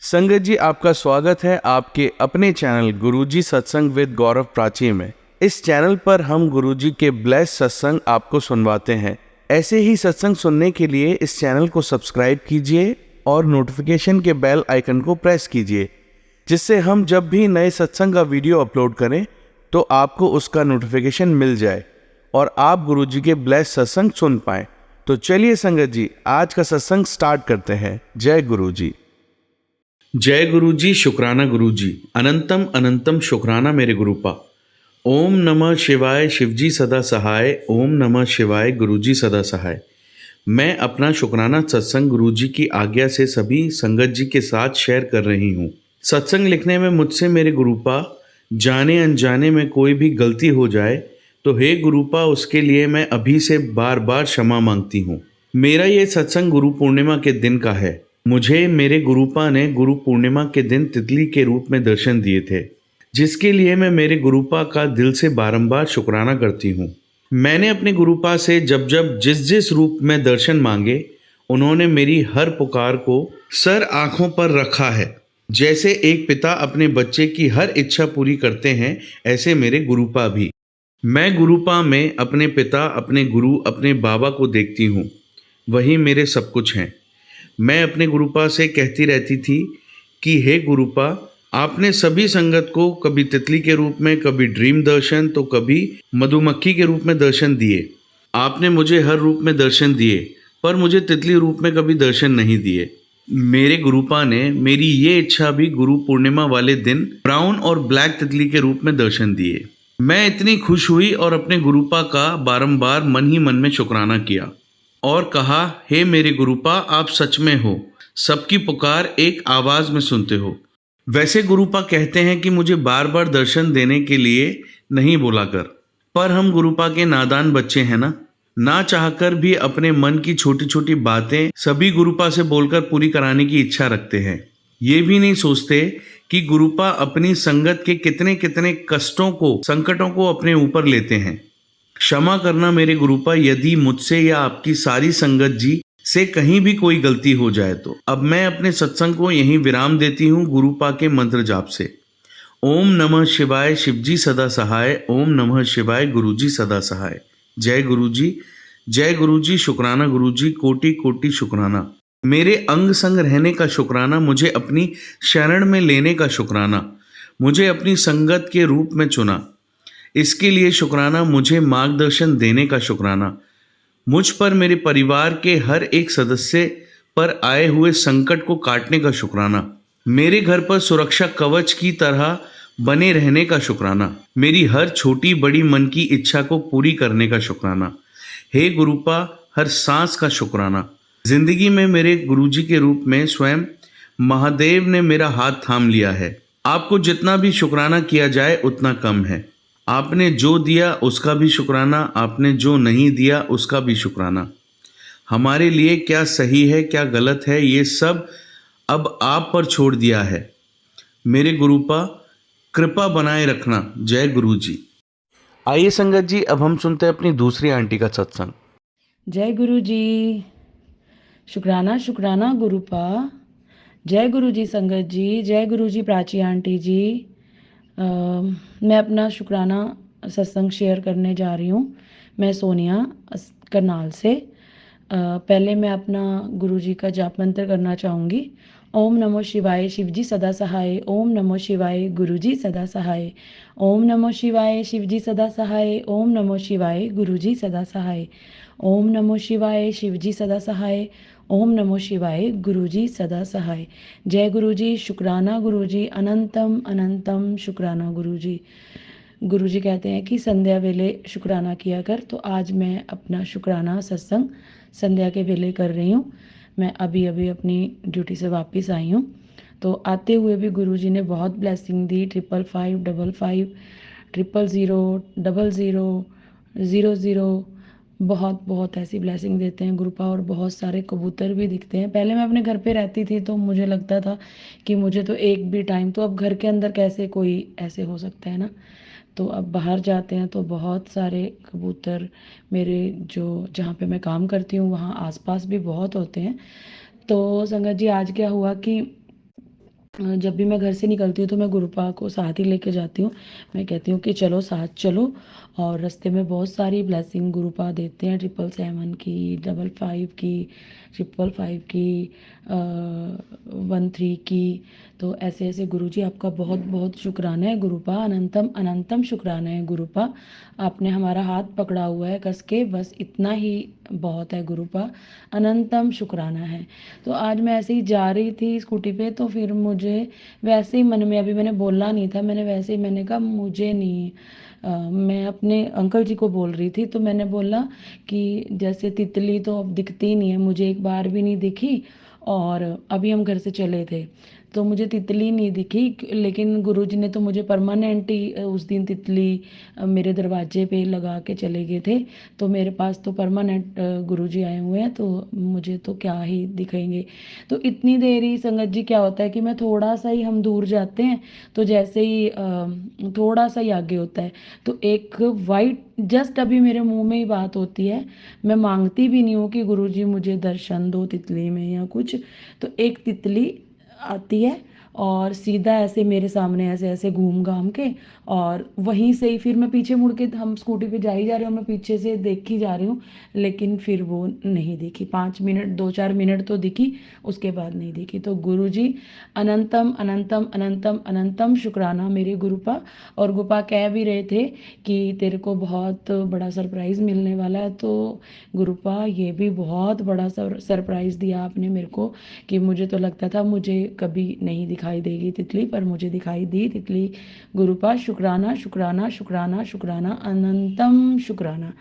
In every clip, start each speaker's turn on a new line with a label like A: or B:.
A: संगत जी, आपका स्वागत है आपके अपने चैनल गुरुजी सत्संग विद गौरव प्राची में। इस चैनल पर हम गुरुजी के ब्लेस सत्संग आपको सुनवाते हैं। ऐसे ही सत्संग सुनने के लिए इस चैनल को सब्सक्राइब कीजिए और नोटिफिकेशन के बेल आइकन को प्रेस कीजिए, जिससे हम जब भी नए सत्संग का वीडियो अपलोड करें तो आपको उसका नोटिफिकेशन मिल जाए और आप गुरुजी के ब्लेस सत्संग सुन पाएं। तो चलिए संगत जी, आज का सत्संग स्टार्ट करते हैं। जय गुरुजी। जय गुरुजी, शुक्राना गुरुजी, अनंतम अनंतम शुक्राना मेरे गुरुपा। ओम नमः शिवाय, शिवजी सदा सहाय। ओम नमः शिवाय, गुरुजी सदा सहाय। मैं अपना शुक्राना सत्संग गुरुजी की आज्ञा से सभी संगत जी के साथ शेयर कर रही हूँ। सत्संग लिखने में मुझसे मेरे गुरुपा जाने अनजाने में कोई भी गलती हो जाए तो हे गुरुपा, उसके लिए मैं अभी से बार बार क्षमा मांगती हूँ। मेरा ये सत्संग गुरु पूर्णिमा के दिन का है। मुझे मेरे गुरुपा ने गुरु पूर्णिमा के दिन तितली के रूप में दर्शन दिए थे, जिसके लिए मैं मेरे गुरुपा का दिल से बारंबार शुक्राना करती हूँ। मैंने अपने गुरुपा से जब जब जिस जिस रूप में दर्शन मांगे, उन्होंने मेरी हर पुकार को सर आंखों पर रखा है। जैसे एक पिता अपने बच्चे की हर इच्छा पूरी करते हैं, ऐसे मेरे गुरुपा भी। मैं गुरुपा में अपने पिता, अपने गुरु, अपने बाबा को देखती हूँ। वही मेरे सब कुछ हैं। मैं अपने गुरुपा से कहती रहती थी कि हे गुरुपा, आपने सभी संगत को कभी तितली के रूप में, कभी ड्रीम दर्शन, तो कभी मधुमक्खी के रूप में दर्शन दिए। आपने मुझे हर रूप में दर्शन दिए, पर मुझे तितली रूप में कभी दर्शन नहीं दिए। मेरे गुरुपा ने मेरी ये इच्छा भी गुरु पूर्णिमा वाले दिन ब्राउन और ब्लैक तितली के रूप में दर्शन दिए। मैं इतनी खुश हुई और अपने गुरुपा का बारंबार मन ही मन में शुक्राना किया और कहा, हे मेरे गुरुपा, आप सच में हो, सबकी पुकार एक आवाज में सुनते हो। वैसे गुरुपा कहते हैं कि मुझे बार बार दर्शन देने के लिए नहीं बोला कर, पर हम गुरुपा के नादान बच्चे हैं ना चाहकर भी अपने मन की छोटी छोटी बातें सभी गुरुपा से बोलकर पूरी कराने की इच्छा रखते हैं। ये भी नहीं सोचते कि गुरुपा अपनी संगत के कितने कितने कष्टों को, संकटों को अपने ऊपर लेते हैं। क्षमा करना मेरे गुरुपा, यदि मुझसे या आपकी सारी संगत जी से कहीं भी कोई गलती हो जाए तो। अब मैं अपने सत्संग को यहीं विराम देती हूँ गुरुपा के मंत्र जाप से। ओम नमः शिवाय, शिवजी सदा सहाय। ओम नमः शिवाय, गुरुजी सदा सहाय। जय गुरुजी, जय गुरुजी, शुक्राना गुरुजी, कोटि कोटि शुक्राना। मेरे अंग संग रहने का शुक्राना, मुझे अपनी शरण में लेने का शुक्राना, मुझे अपनी संगत के रूप में चुना, इसके लिए शुक्राना। मुझे मार्गदर्शन देने का शुक्राना। मुझ पर, मेरे परिवार के हर एक सदस्य पर आए हुए संकट को काटने का शुक्राना। मेरे घर पर सुरक्षा कवच की तरह बने रहने का शुक्राना। मेरी हर छोटी बड़ी मन की इच्छा को पूरी करने का शुक्राना। हे गुरुपा, हर सांस का शुक्राना। जिंदगी में मेरे गुरुजी के रूप में स्वयं महादेव ने मेरा हाथ थाम लिया है। आपको जितना भी शुक्राना किया जाए उतना कम है। आपने जो दिया उसका भी शुक्राना, आपने जो नहीं दिया उसका भी शुक्राना। हमारे लिए क्या सही है, क्या गलत है, ये सब अब आप पर छोड़ दिया है। मेरे गुरुपा, कृपा बनाए रखना। जय गुरु जी। आइए संगत जी, अब हम सुनते हैं अपनी दूसरी आंटी का सत्संग।
B: जय गुरु जी। शुक्राना शुक्राना गुरुपा। जय गुरु जी संगत जी, जय गुरु जी प्राची आंटी जी। मैं अपना शुक्राना सत्संग शेयर करने जा रही हूँ। मैं सोनिया करनाल से। पहले मैं अपना गुरु जी का जाप मंत्र करना चाहूँगी। ओम नमो शिवाय, शिवजी सदा सहाय। ओम नमो शिवाय, गुरु जी सदा सहाय। ओम नमो शिवाय, शिवजी सदा सहाय। ओम नमो शिवाय, गुरु जी सदा सहाय। ओम नमो शिवाय, शिवजी सदा सहाय। ओम नमो शिवाय, गुरु जी सदा सहाय। जय गुरु जी, शुक्राना गुरु जी, अनंतम अनंतम शुक्राना गुरु जी। गुरु जी कहते हैं कि संध्या वेले शुक्राना किया कर, तो आज मैं अपना शुक्राना सत्संग संध्या के वेले कर रही हूँ। मैं अभी अभी अपनी ड्यूटी से वापस आई हूँ, तो आते हुए भी गुरु जी ने बहुत ब्लेसिंग दी। 55555 000 0000 बहुत बहुत ऐसी ब्लेसिंग देते हैं गुरुपा। और बहुत सारे कबूतर भी दिखते हैं। पहले मैं अपने घर पे रहती थी तो मुझे लगता था कि मुझे तो एक भी टाइम, तो अब घर के अंदर कैसे कोई ऐसे हो सकता है ना। तो अब बाहर जाते हैं तो बहुत सारे कबूतर, मेरे जो जहाँ पे मैं काम करती हूँ वहाँ आसपास भी बहुत होते हैं। तो संगत जी, आज क्या हुआ कि जब भी मैं घर से निकलती हूँ तो मैं गुरुपा को साथ ही लेके जाती हूँ। मैं कहती हूँ कि चलो साथ चलो, और रास्ते में बहुत सारी ब्लेसिंग गुरुपा देते हैं, 777 की, 55 की, 555 की, 13 की। तो ऐसे ऐसे गुरुजी आपका बहुत बहुत शुक्राना है गुरुपा, अनंतम अनंतम शुक्राना है गुरुपा। आपने हमारा हाथ पकड़ा हुआ है कस के, बस इतना ही बहुत है गुरुपा, अनंतम शुक्राना है। तो आज मैं ऐसे ही जा रही थी स्कूटी पे, तो फिर मुझे वैसे ही मन में, अभी मैंने बोलना नहीं था, मैंने वैसे ही मैंने कहा मुझे नहीं, मैं अपने अंकल जी को बोल रही थी, तो मैंने बोला कि जैसे तितली तो अब दिखती नहीं है, मुझे एक बार भी नहीं दिखी, और अभी हम घर से चले थे तो मुझे तितली नहीं दिखी, लेकिन गुरुजी ने तो मुझे परमानेंट ही उस दिन तितली मेरे दरवाजे पे लगा के चले गए थे। तो मेरे पास तो परमानेंट गुरुजी आए हुए हैं, तो मुझे तो क्या ही दिखेंगे। तो इतनी देर ही संगत जी क्या होता है कि मैं थोड़ा सा ही, हम दूर जाते हैं तो जैसे ही थोड़ा सा ही आगे होता है तो एक वाइट, जस्ट अभी मेरे मुंह में ही बात होती है, मैं मांगती भी नहीं हूँ कि गुरुजी मुझे दर्शन दो तितली में या कुछ, तो एक तितली आती है और सीधा ऐसे मेरे सामने ऐसे ऐसे घूम घाम के, और वहीं से ही फिर मैं पीछे मुड़ के, हम स्कूटी पे जा ही जा रहे हो, मैं पीछे से देखी जा रही हूँ, लेकिन फिर वो नहीं दिखी। 5 मिनट, 2-4 मिनट तो दिखी, उसके बाद नहीं दिखी। तो गुरुजी अनंतम अनंतम अनंतम अनंतम शुक्राना मेरे गुरुपा। और गुपा कह भी रहे थे कि तेरे को बहुत बड़ा सरप्राइज़ मिलने वाला है, तो गुरुपा ये भी बहुत बड़ा सरप्राइज़ दिया आपने मेरे को, कि मुझे तो लगता था मुझे कभी नहीं दिखाई देगी तितली, पर मुझे दिखाई दी तितली। गुरुपा शुक्राना शुक्राना शुक्राना शुक्राना, अनंतम शुक्राना।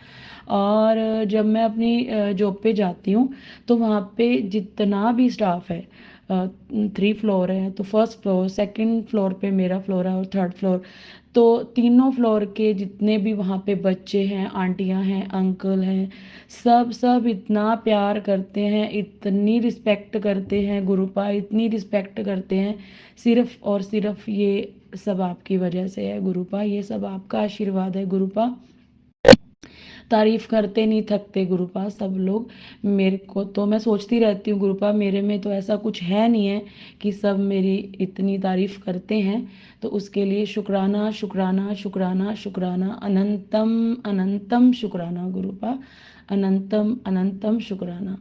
B: और जब मैं अपनी जॉब पे जाती हूँ तो वहाँ पे जितना भी स्टाफ है, 3 फ्लोर है, तो फर्स्ट फ्लोर, सेकंड फ्लोर पे मेरा फ्लोर है और थर्ड फ्लोर, तो तीनों फ्लोर के जितने भी वहाँ पे बच्चे हैं, आंटियाँ हैं, अंकल हैं, सब सब इतना प्यार करते हैं, इतनी रिस्पेक्ट करते हैं गुरुपा, इतनी रिस्पेक्ट करते हैं। सिर्फ और सिर्फ ये सब आपकी वजह से है गुरुपा, ये सब आपका आशीर्वाद है गुरुपा। तारीफ करते नहीं थकते गुरुपा सब लोग। मेरे को तो, मैं सोचती रहती हूँ गुरुपा, मेरे में तो ऐसा कुछ है नहीं है कि सब मेरी इतनी तारीफ करते हैं। तो उसके लिए शुक्राना शुक्राना शुक्राना शुक्राना, अनंतम अनंतम शुक्राना गुरुपा, अनंतम अनंतम शुक्राना।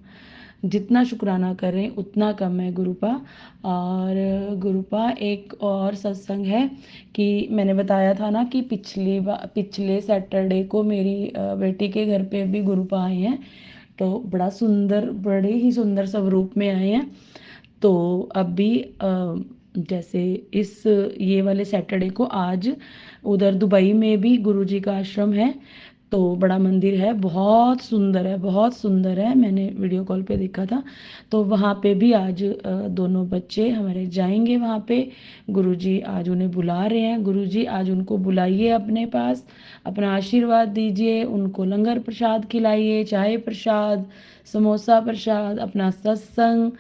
B: जितना शुक्राना करें उतना कम है गुरुपा। और गुरुपा एक और सत्संग है कि मैंने बताया था ना कि पिछले सैटरडे को मेरी बेटी के घर पे भी गुरुपा आए हैं, तो बड़ा सुंदर, बड़े ही सुंदर स्वरूप में आए हैं। तो अभी जैसे इस ये वाले सैटरडे को, आज उधर दुबई में भी गुरुजी का आश्रम है, तो बड़ा मंदिर है, बहुत सुंदर है, बहुत सुंदर है, मैंने वीडियो कॉल पे देखा था। तो वहाँ पे भी आज दोनों बच्चे हमारे जाएंगे वहाँ पे। गुरुजी आज उन्हें बुला रहे हैं, गुरुजी आज उनको बुलाइए अपने पास, अपना आशीर्वाद दीजिए, उनको लंगर प्रसाद खिलाइए, चाय प्रसाद, समोसा प्रसाद, अपना सत्संग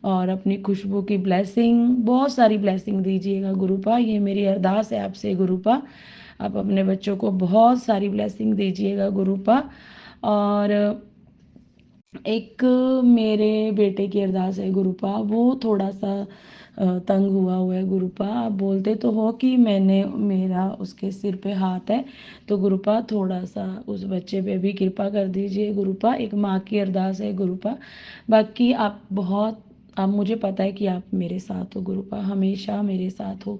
B: और अपनी खुशबू की ब्लेसिंग, बहुत सारी ब्लेसिंग दीजिएगा गुरुपा, ये मेरी अरदास है आपसे गुरुपा। आप अपने बच्चों को बहुत सारी ब्लेसिंग दीजिएगा गुरुपा। और एक मेरे बेटे की अरदास है गुरुपा, वो थोड़ा सा तंग हुआ है गुरुपा। आप बोलते तो हो कि मैंने, मेरा उसके सिर पे हाथ है, तो गुरुपा थोड़ा सा उस बच्चे पे भी कृपा कर दीजिए गुरुपा, एक माँ की अरदास है गुरुपा। बाकी आप बहुत, अब मुझे पता है कि आप मेरे साथ हो गुरुपा, हमेशा मेरे साथ हो,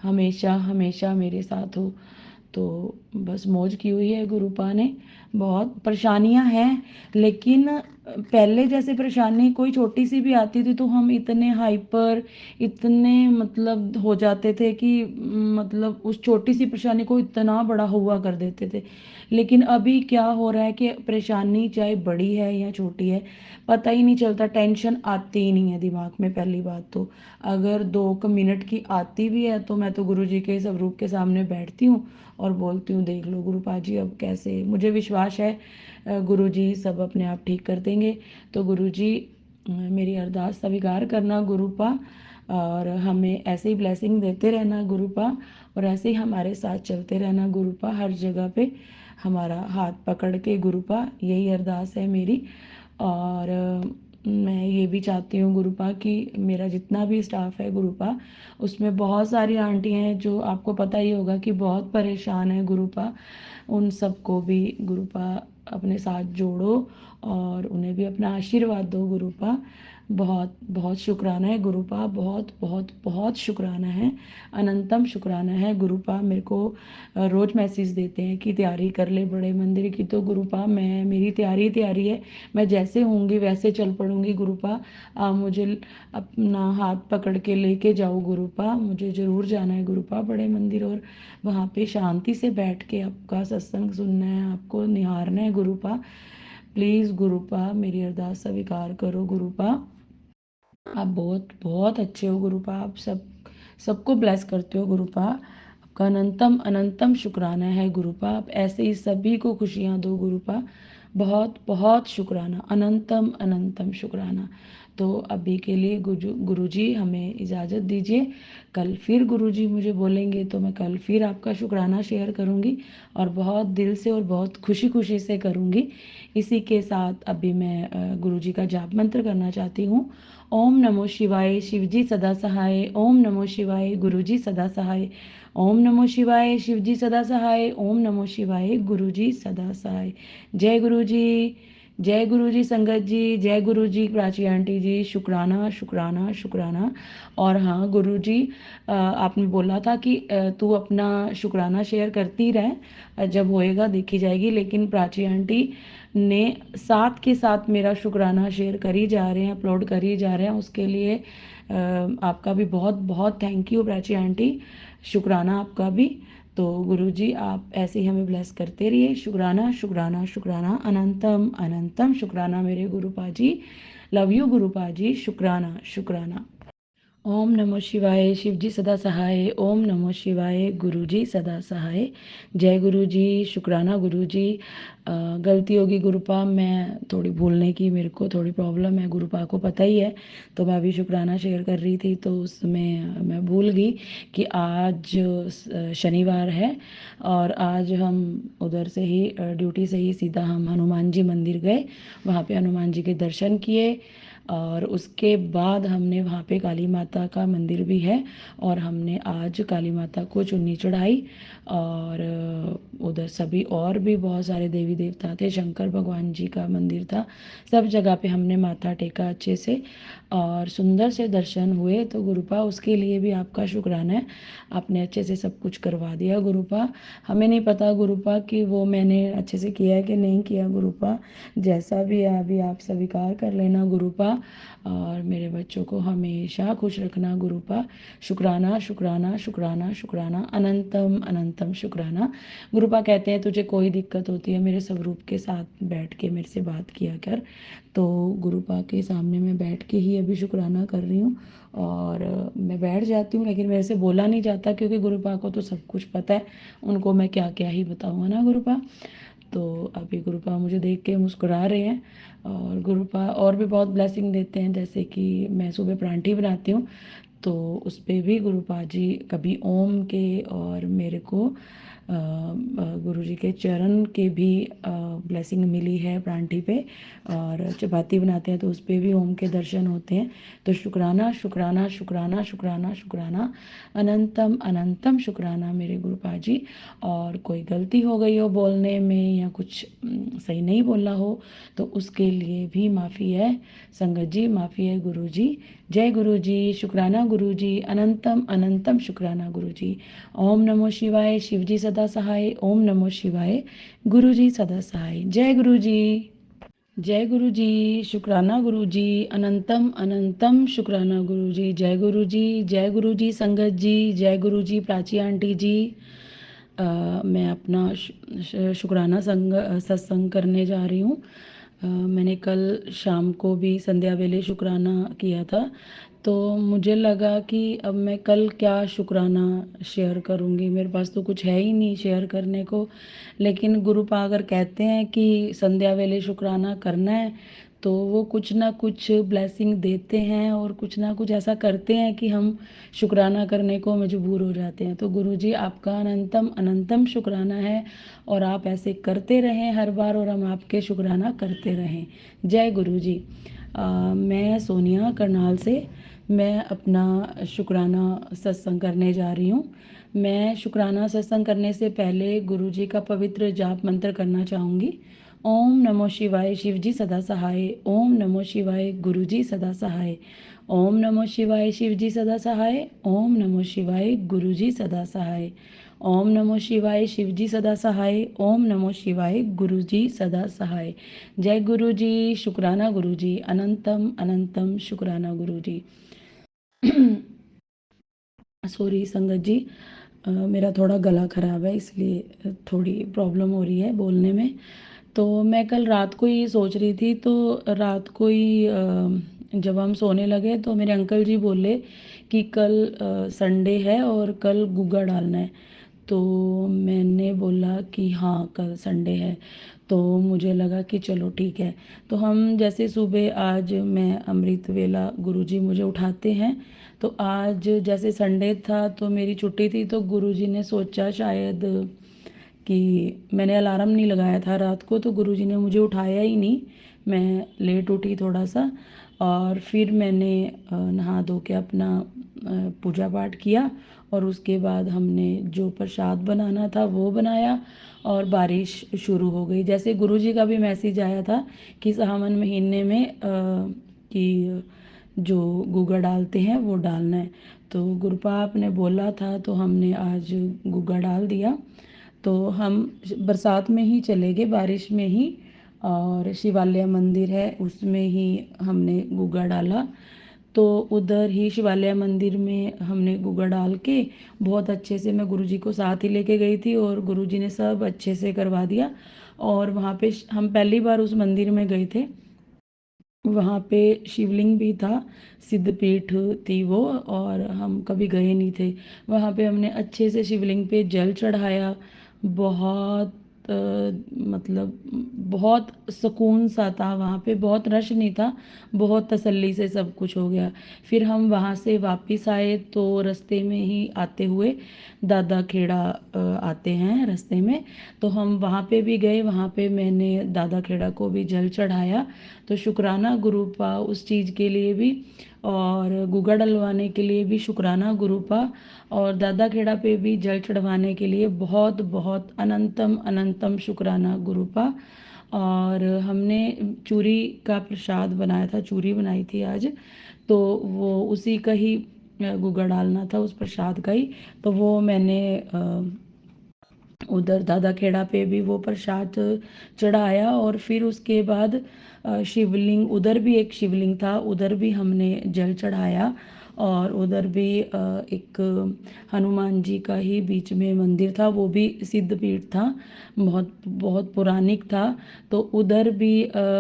B: हमेशा हमेशा मेरे साथ हो। तो बस मौज की हुई है गुरुपा ने। बहुत परेशानियां हैं, लेकिन पहले जैसे परेशानी कोई छोटी सी भी आती थी तो हम इतने हाइपर, इतने मतलब हो जाते थे कि मतलब उस छोटी सी परेशानी को इतना बड़ा हुआ कर देते थे। लेकिन अभी क्या हो रहा है कि परेशानी चाहे बड़ी है या छोटी है, पता ही नहीं चलता, टेंशन आती ही नहीं है दिमाग में। पहली बात तो, अगर 2 मिनट की आती भी है तो मैं तो गुरुजी के स्वरूप के सामने बैठती हूँ और बोलती हूँ, देख लो गुरुपा जी अब कैसे, मुझे विश्वास है गुरुजी सब अपने आप ठीक कर देंगे। तो गुरुजी मेरी अरदास स्वीकार करना गुरुपा, और हमें ऐसे ही ब्लेसिंग देते रहना गुरुपा, और ऐसे ही हमारे साथ चलते रहना गुरुपा, हर जगह पे हमारा हाथ पकड़ के गुरुपा, यही अरदास है मेरी। और मैं ये भी चाहती हूँ गुरुपा कि मेरा जितना भी स्टाफ है गुरुपा, उसमें बहुत सारी आंटी हैं जो आपको पता ही होगा कि बहुत परेशान है गुरुपा। उन सबको भी गुरुपा अपने साथ जोड़ो और उन्हें भी अपना आशीर्वाद दो गुरुपा। बहुत बहुत शुक्राना है गुरुपा, बहुत बहुत बहुत शुक्राना है, अनंतम शुक्राना है गुरुपा। मेरे को रोज़ मैसेज देते हैं कि तैयारी कर ले बड़े मंदिर की। तो गुरुपा मैं मेरी तैयारी है, मैं जैसे होंगी वैसे चल पड़ूंगी गुरुपा। आप मुझे अपना हाथ पकड़ के लेके जाओ गुरुपा, मुझे ज़रूर जाना है गुरुपा बड़े मंदिर, और वहाँ पे शांति से बैठ के आपका सत्संग सुनना है, आपको निहारना है गुरुपा। प्लीज़ गुरुपा मेरी अरदास स्वीकार करो गुरुपा। आप बहुत बहुत अच्छे हो गुरुपा, आप सबको ब्लेस करते हो गुरुपा। आपका अनंतम अनंतम शुक्राना है गुरुपा। आप ऐसे ही सभी को खुशियाँ दो गुरुपा। बहुत बहुत शुक्राना, अनंतम अनंतम शुक्राना। तो अभी के लिए गुरुजी हमें इजाज़त दीजिए। कल फिर गुरुजी मुझे बोलेंगे तो मैं कल फिर आपका शुक्राना शेयर करूँगी, और बहुत दिल से और बहुत खुशी खुशी से करूँगी। इसी के साथ अभी मैं गुरुजी का जाप मंत्र करना चाहती हूँ। ओम नमो शिवाय, शिवजी सदा सहाय। ओम नमो शिवाय, गुरुजी सदा सहाय। ओम नमो शिवाय, शिवजी सदा सहाय। ओम नमो शिवाय, गुरुजी सदा सहाय। जय गुरुजी, जय गुरुजी संगत जी, जय गुरुजी प्राची आंटी जी। शुक्राना शुक्राना शुक्राना। और हाँ गुरुजी, आपने बोला था कि तू अपना शुक्राना शेयर करती रह, जब होएगा देखी जाएगी। लेकिन प्राची आंटी ने साथ के साथ मेरा शुक्राना शेयर करी जा रहे हैं, अपलोड करी जा रहे हैं, उसके लिए आपका भी बहुत बहुत थैंक यू प्राची आंटी। शुक्राना आपका भी। तो गुरुजी आप ऐसे ही हमें ब्लेस करते रहिए। शुक्राना शुक्राना शुक्राना, अनंतम अनंतम शुक्राना मेरे गुरुपा जी। लव यू गुरुपा जी। शुक्राना शुक्राना। ओम नमो शिवाय, शिवजी सदा सहाय। ओम नमो शिवाय, गुरुजी सदा सहाय। जय गुरुजी, शुक्राना गुरुजी। गलती होगी गुरुपा, मैं थोड़ी भूलने की, मेरे को थोड़ी प्रॉब्लम है, गुरुपा को पता ही है। तो मैं अभी शुक्राना शेयर कर रही थी तो उसमें मैं भूल गई कि आज शनिवार है, और आज हम उधर से ही ड्यूटी से ही सीधा हम हनुमान जी मंदिर गए, वहाँ पे हनुमान जी के दर्शन किए, और उसके बाद हमने वहाँ पे काली माता का मंदिर भी है, और हमने आज काली माता को चुन्नी चढ़ाई। और उधर सभी और भी बहुत सारे देवी देवता थे, शंकर भगवान जी का मंदिर था। सब जगह पे हमने माथा टेका अच्छे से, और सुंदर से दर्शन हुए। तो गुरुपा उसके लिए भी आपका शुक्राना है, आपने अच्छे से सब कुछ करवा दिया गुरुपा। हमें नहीं पता गुरुपा कि वो मैंने अच्छे से किया है कि नहीं किया गुरुपा, जैसा भी है अभी आप स्वीकार कर लेना गुरुपा, और मेरे बच्चों को हमेशा खुश रखना गुरुपा। शुक्राना शुक्राना शुक्राना शुक्राना, अनंतम अनंतम शुक्राना। गुरुपा कहते हैं तुझे कोई दिक्कत होती है मेरे स्वरूप के साथ बैठ के मेरे से बात किया कर। तो गुरुपा के सामने मैं बैठ के ही अभी शुक्राना कर रही हूँ, और मैं बैठ जाती हूँ, लेकिन मेरे से बोला नहीं जाता क्योंकि गुरुपा को तो सब कुछ पता है, उनको मैं क्या क्या ही बताऊँगा ना गुरुपा। तो अभी गुरुपा मुझे देख के मुस्कुरा रहे हैं, और गुरुपा और भी बहुत ब्लेसिंग देते हैं, जैसे कि मैं सुबह परांठी बनाती हूँ तो उस पे भी गुरुपा जी कभी ओम के, और मेरे को गुरु जी के चरण के भी ब्लेसिंग मिली है परांठी पे, और चपाती बनाते हैं तो उस पे भी ओम के दर्शन होते हैं। तो शुक्राना शुक्राना शुक्राना शुक्राना शुक्राना, अनंतम अनंतम शुक्राना मेरे गुरुपा जी। और कोई गलती हो गई हो बोलने में या कुछ सही नहीं बोला हो तो उसके लिए भी माफ़ी है संगत जी, माफ़ी है गुरु जी। जय गुरु जी, शुक्राना गुरु जी, अनंतम अनंतम शुक्राना गुरु जी। ओम नमो शिवाय, शिव जी सदा सहाय। ओम नमो शिवाय, गुरु जी सदा सहाय। जय गुरु जी, जय गुरु जी, शुक्राना गुरु जी, अनंतम अनंतम शुक्राना गुरु जी। जय गुरु जी, जय गुरु जी संगत जी, जय गुरु जी प्राची आंटी जी। मैं अपना शुक्राना सत्संग करने जा रही हूँ। मैंने कल शाम को भी संध्या वेले शुक्राना किया था, तो मुझे लगा कि अब मैं कल क्या शुक्राना शेयर करूँगी, मेरे पास तो कुछ है ही नहीं शेयर करने को। लेकिन गुरुपा अगर कहते हैं कि संध्या वेले शुक्राना करना है तो वो कुछ ना कुछ ब्लेसिंग देते हैं और कुछ ना कुछ ऐसा करते हैं कि हम शुक्राना करने को मजबूर हो जाते हैं। तो गुरुजी आपका अनंतम अनंतम शुक्राना है और आप ऐसे करते रहें हर बार और हम आपके शुक्राना करते रहें। जय गुरुजी। मैं सोनिया करनाल से मैं अपना शुक्राना सत्संग करने जा रही हूँ। मैं शुक्राना सत्संग करने से पहले गुरुजी का पवित्र जाप मंत्र करना चाहूँगी। ओम नमो शिवाय शिवजी सदा सहाय। ओम नमो शिवाय गुरुजी सदा सहाय। ओम नमो शिवाय शिवजी सदा सहाय। ओम नमो शिवाय गुरुजी सदा सहाय। ओम नमो शिवाय शिवजी सदा सहाय। ओम नमो शिवाय गुरुजी सदा सहाय। जय गुरुजी। शुक्राना गुरुजी। अनंतम अनंतम शुक्राना गुरुजी। सॉरी संगत जी, मेरा थोड़ा गला ख़राब है इसलिए थोड़ी प्रॉब्लम हो रही है बोलने में। तो मैं कल रात को ही सोच रही थी, तो रात को ही जब हम सोने लगे तो मेरे अंकल जी बोले कि कल संडे है और कल गुग्गा डालना है। तो मैंने बोला कि हाँ कल संडे है। तो मुझे लगा कि चलो ठीक है। तो हम जैसे सुबह आज मैं अमृत वेला गुरुजी मुझे उठाते हैं। तो आज जैसे संडे था तो मेरी छुट्टी थी, तो गुरुजी ने सोचा शायद कि मैंने अलार्म नहीं लगाया था रात को, तो गुरुजी ने मुझे उठाया ही नहीं। मैं लेट उठी थोड़ा सा और फिर मैंने नहा धो के अपना पूजा पाठ किया और उसके बाद हमने जो प्रसाद बनाना था वो बनाया और बारिश शुरू हो गई। जैसे गुरुजी का भी मैसेज आया था कि सावन महीने में कि जो गुग्गा डालते हैं वो डालना है। तो गुरुपाप ने बोला था तो हमने आज गुग्गा डाल दिया। तो हम बरसात में ही चले गए, बारिश में ही, और शिवालय मंदिर है उसमें ही हमने गुग्गा डाला। तो उधर ही शिवालय मंदिर में हमने गुग्गा डाल के बहुत अच्छे से, मैं गुरुजी को साथ ही लेके गई थी और गुरुजी ने सब अच्छे से करवा दिया। और वहाँ पे हम पहली बार उस मंदिर में गए थे। वहाँ पे शिवलिंग भी था, सिद्धपीठ थी वो, और हम कभी गए नहीं थे। वहाँ पे हमने अच्छे से शिवलिंग पे जल चढ़ाया। बहुत मतलब बहुत सुकून सा था वहाँ पे, बहुत रश नहीं था, बहुत तसल्ली से सब कुछ हो गया। फिर हम वहाँ से वापस आए तो रास्ते में ही आते हुए दादा खेड़ा आते हैं रास्ते में, तो हम वहाँ पे भी गए। वहाँ पे मैंने दादा खेड़ा को भी जल चढ़ाया। तो शुक्राना गुरुपा उस चीज़ के लिए भी, और गुग्गा डलवाने के लिए भी शुक्राना गुरुपा, और दादा खेड़ा पे भी जल चढ़वाने के लिए बहुत बहुत अनंतम अनंतम शुक्राना गुरुपा। और हमने चूरी का प्रसाद बनाया था, चूरी बनाई थी आज, तो वो उसी का ही गुग्गा डालना था, उस प्रसाद का ही। तो वो मैंने उधर दादा खेड़ा पे भी वो प्रसाद चढ़ाया। और फिर उसके बाद शिवलिंग, उधर भी एक शिवलिंग था, उधर भी हमने जल चढ़ाया। और उधर भी एक हनुमान जी का ही बीच में मंदिर था, वो भी सिद्ध पीठ था, बहुत बहुत पौराणिक था। तो उधर भी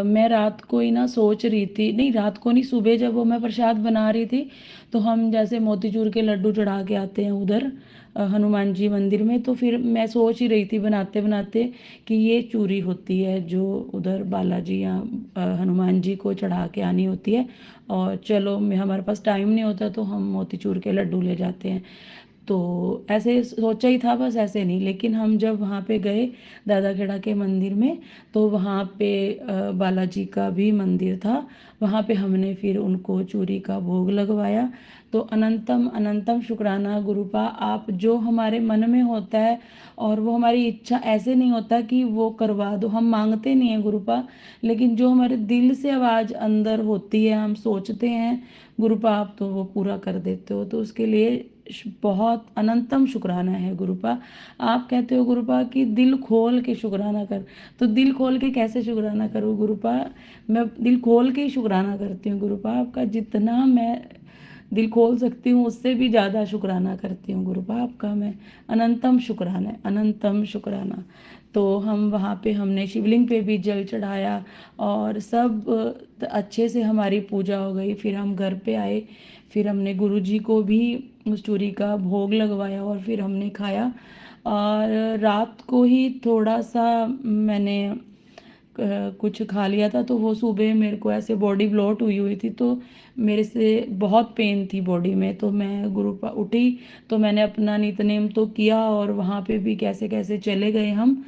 B: मैं रात को ही ना सोच रही थी, नहीं रात को नहीं, सुबह जब वो मैं प्रसाद बना रही थी तो हम जैसे मोतीचूर के लड्डू चढ़ा के आते हैं उधर हनुमान जी मंदिर में, तो फिर मैं सोच ही रही थी बनाते बनाते कि ये चूरी होती है जो उधर बालाजी या हनुमान जी को चढ़ा के आनी होती है। और चलो मैं, हमारे पास टाइम नहीं होता तो हम मोतीचूर के लड्डू ले जाते हैं। तो ऐसे सोचा ही था, बस ऐसे नहीं। लेकिन हम जब वहाँ पे गए दादा खेड़ा के मंदिर में, तो वहाँ पे बालाजी का भी मंदिर था, वहाँ पे हमने फिर उनको चूरी का भोग लगवाया। तो अनंतम अनंतम शुक्राना गुरुपा, आप जो हमारे मन में होता है और वो हमारी इच्छा, ऐसे नहीं होता कि वो करवा दो, हम मांगते नहीं हैं गुरुपा, लेकिन जो हमारे दिल से आवाज़ अंदर होती है, हम सोचते हैं गुरुपा, आप तो वो पूरा कर देते हो। तो उसके लिए बहुत अनंतम शुक्राना है गुरुपा। आप कहते हो गुरुपा कि दिल खोल के शुक्राना कर, तो दिल खोल के कैसे शुक्राना करूँ गुरुपा? मैं दिल खोल के ही शुक्राना करती हूँ गुरुपा, आपका जितना मैं दिल खोल सकती हूँ उससे भी ज़्यादा शुक्राना करती हूँ गुरुपा आपका मैं। अनंतम शुक्राना है, अनंतम शुक्राना। तो हम वहाँ पे हमने शिवलिंग पे भी जल चढ़ाया और सब अच्छे से हमारी पूजा हो गई। फिर हम घर पे आए, फिर हमने गुरुजी को भी उस चूरी का भोग लगवाया और फिर हमने खाया। और रात को ही थोड़ा सा मैंने कुछ खा लिया था, तो वो सुबह मेरे को ऐसे बॉडी ब्लोट हुई हुई थी, तो मेरे से बहुत पेन थी बॉडी में। तो मैं उठी, तो मैंने अपना नितनेम तो किया और वहाँ पे भी कैसे कैसे चले गए हम।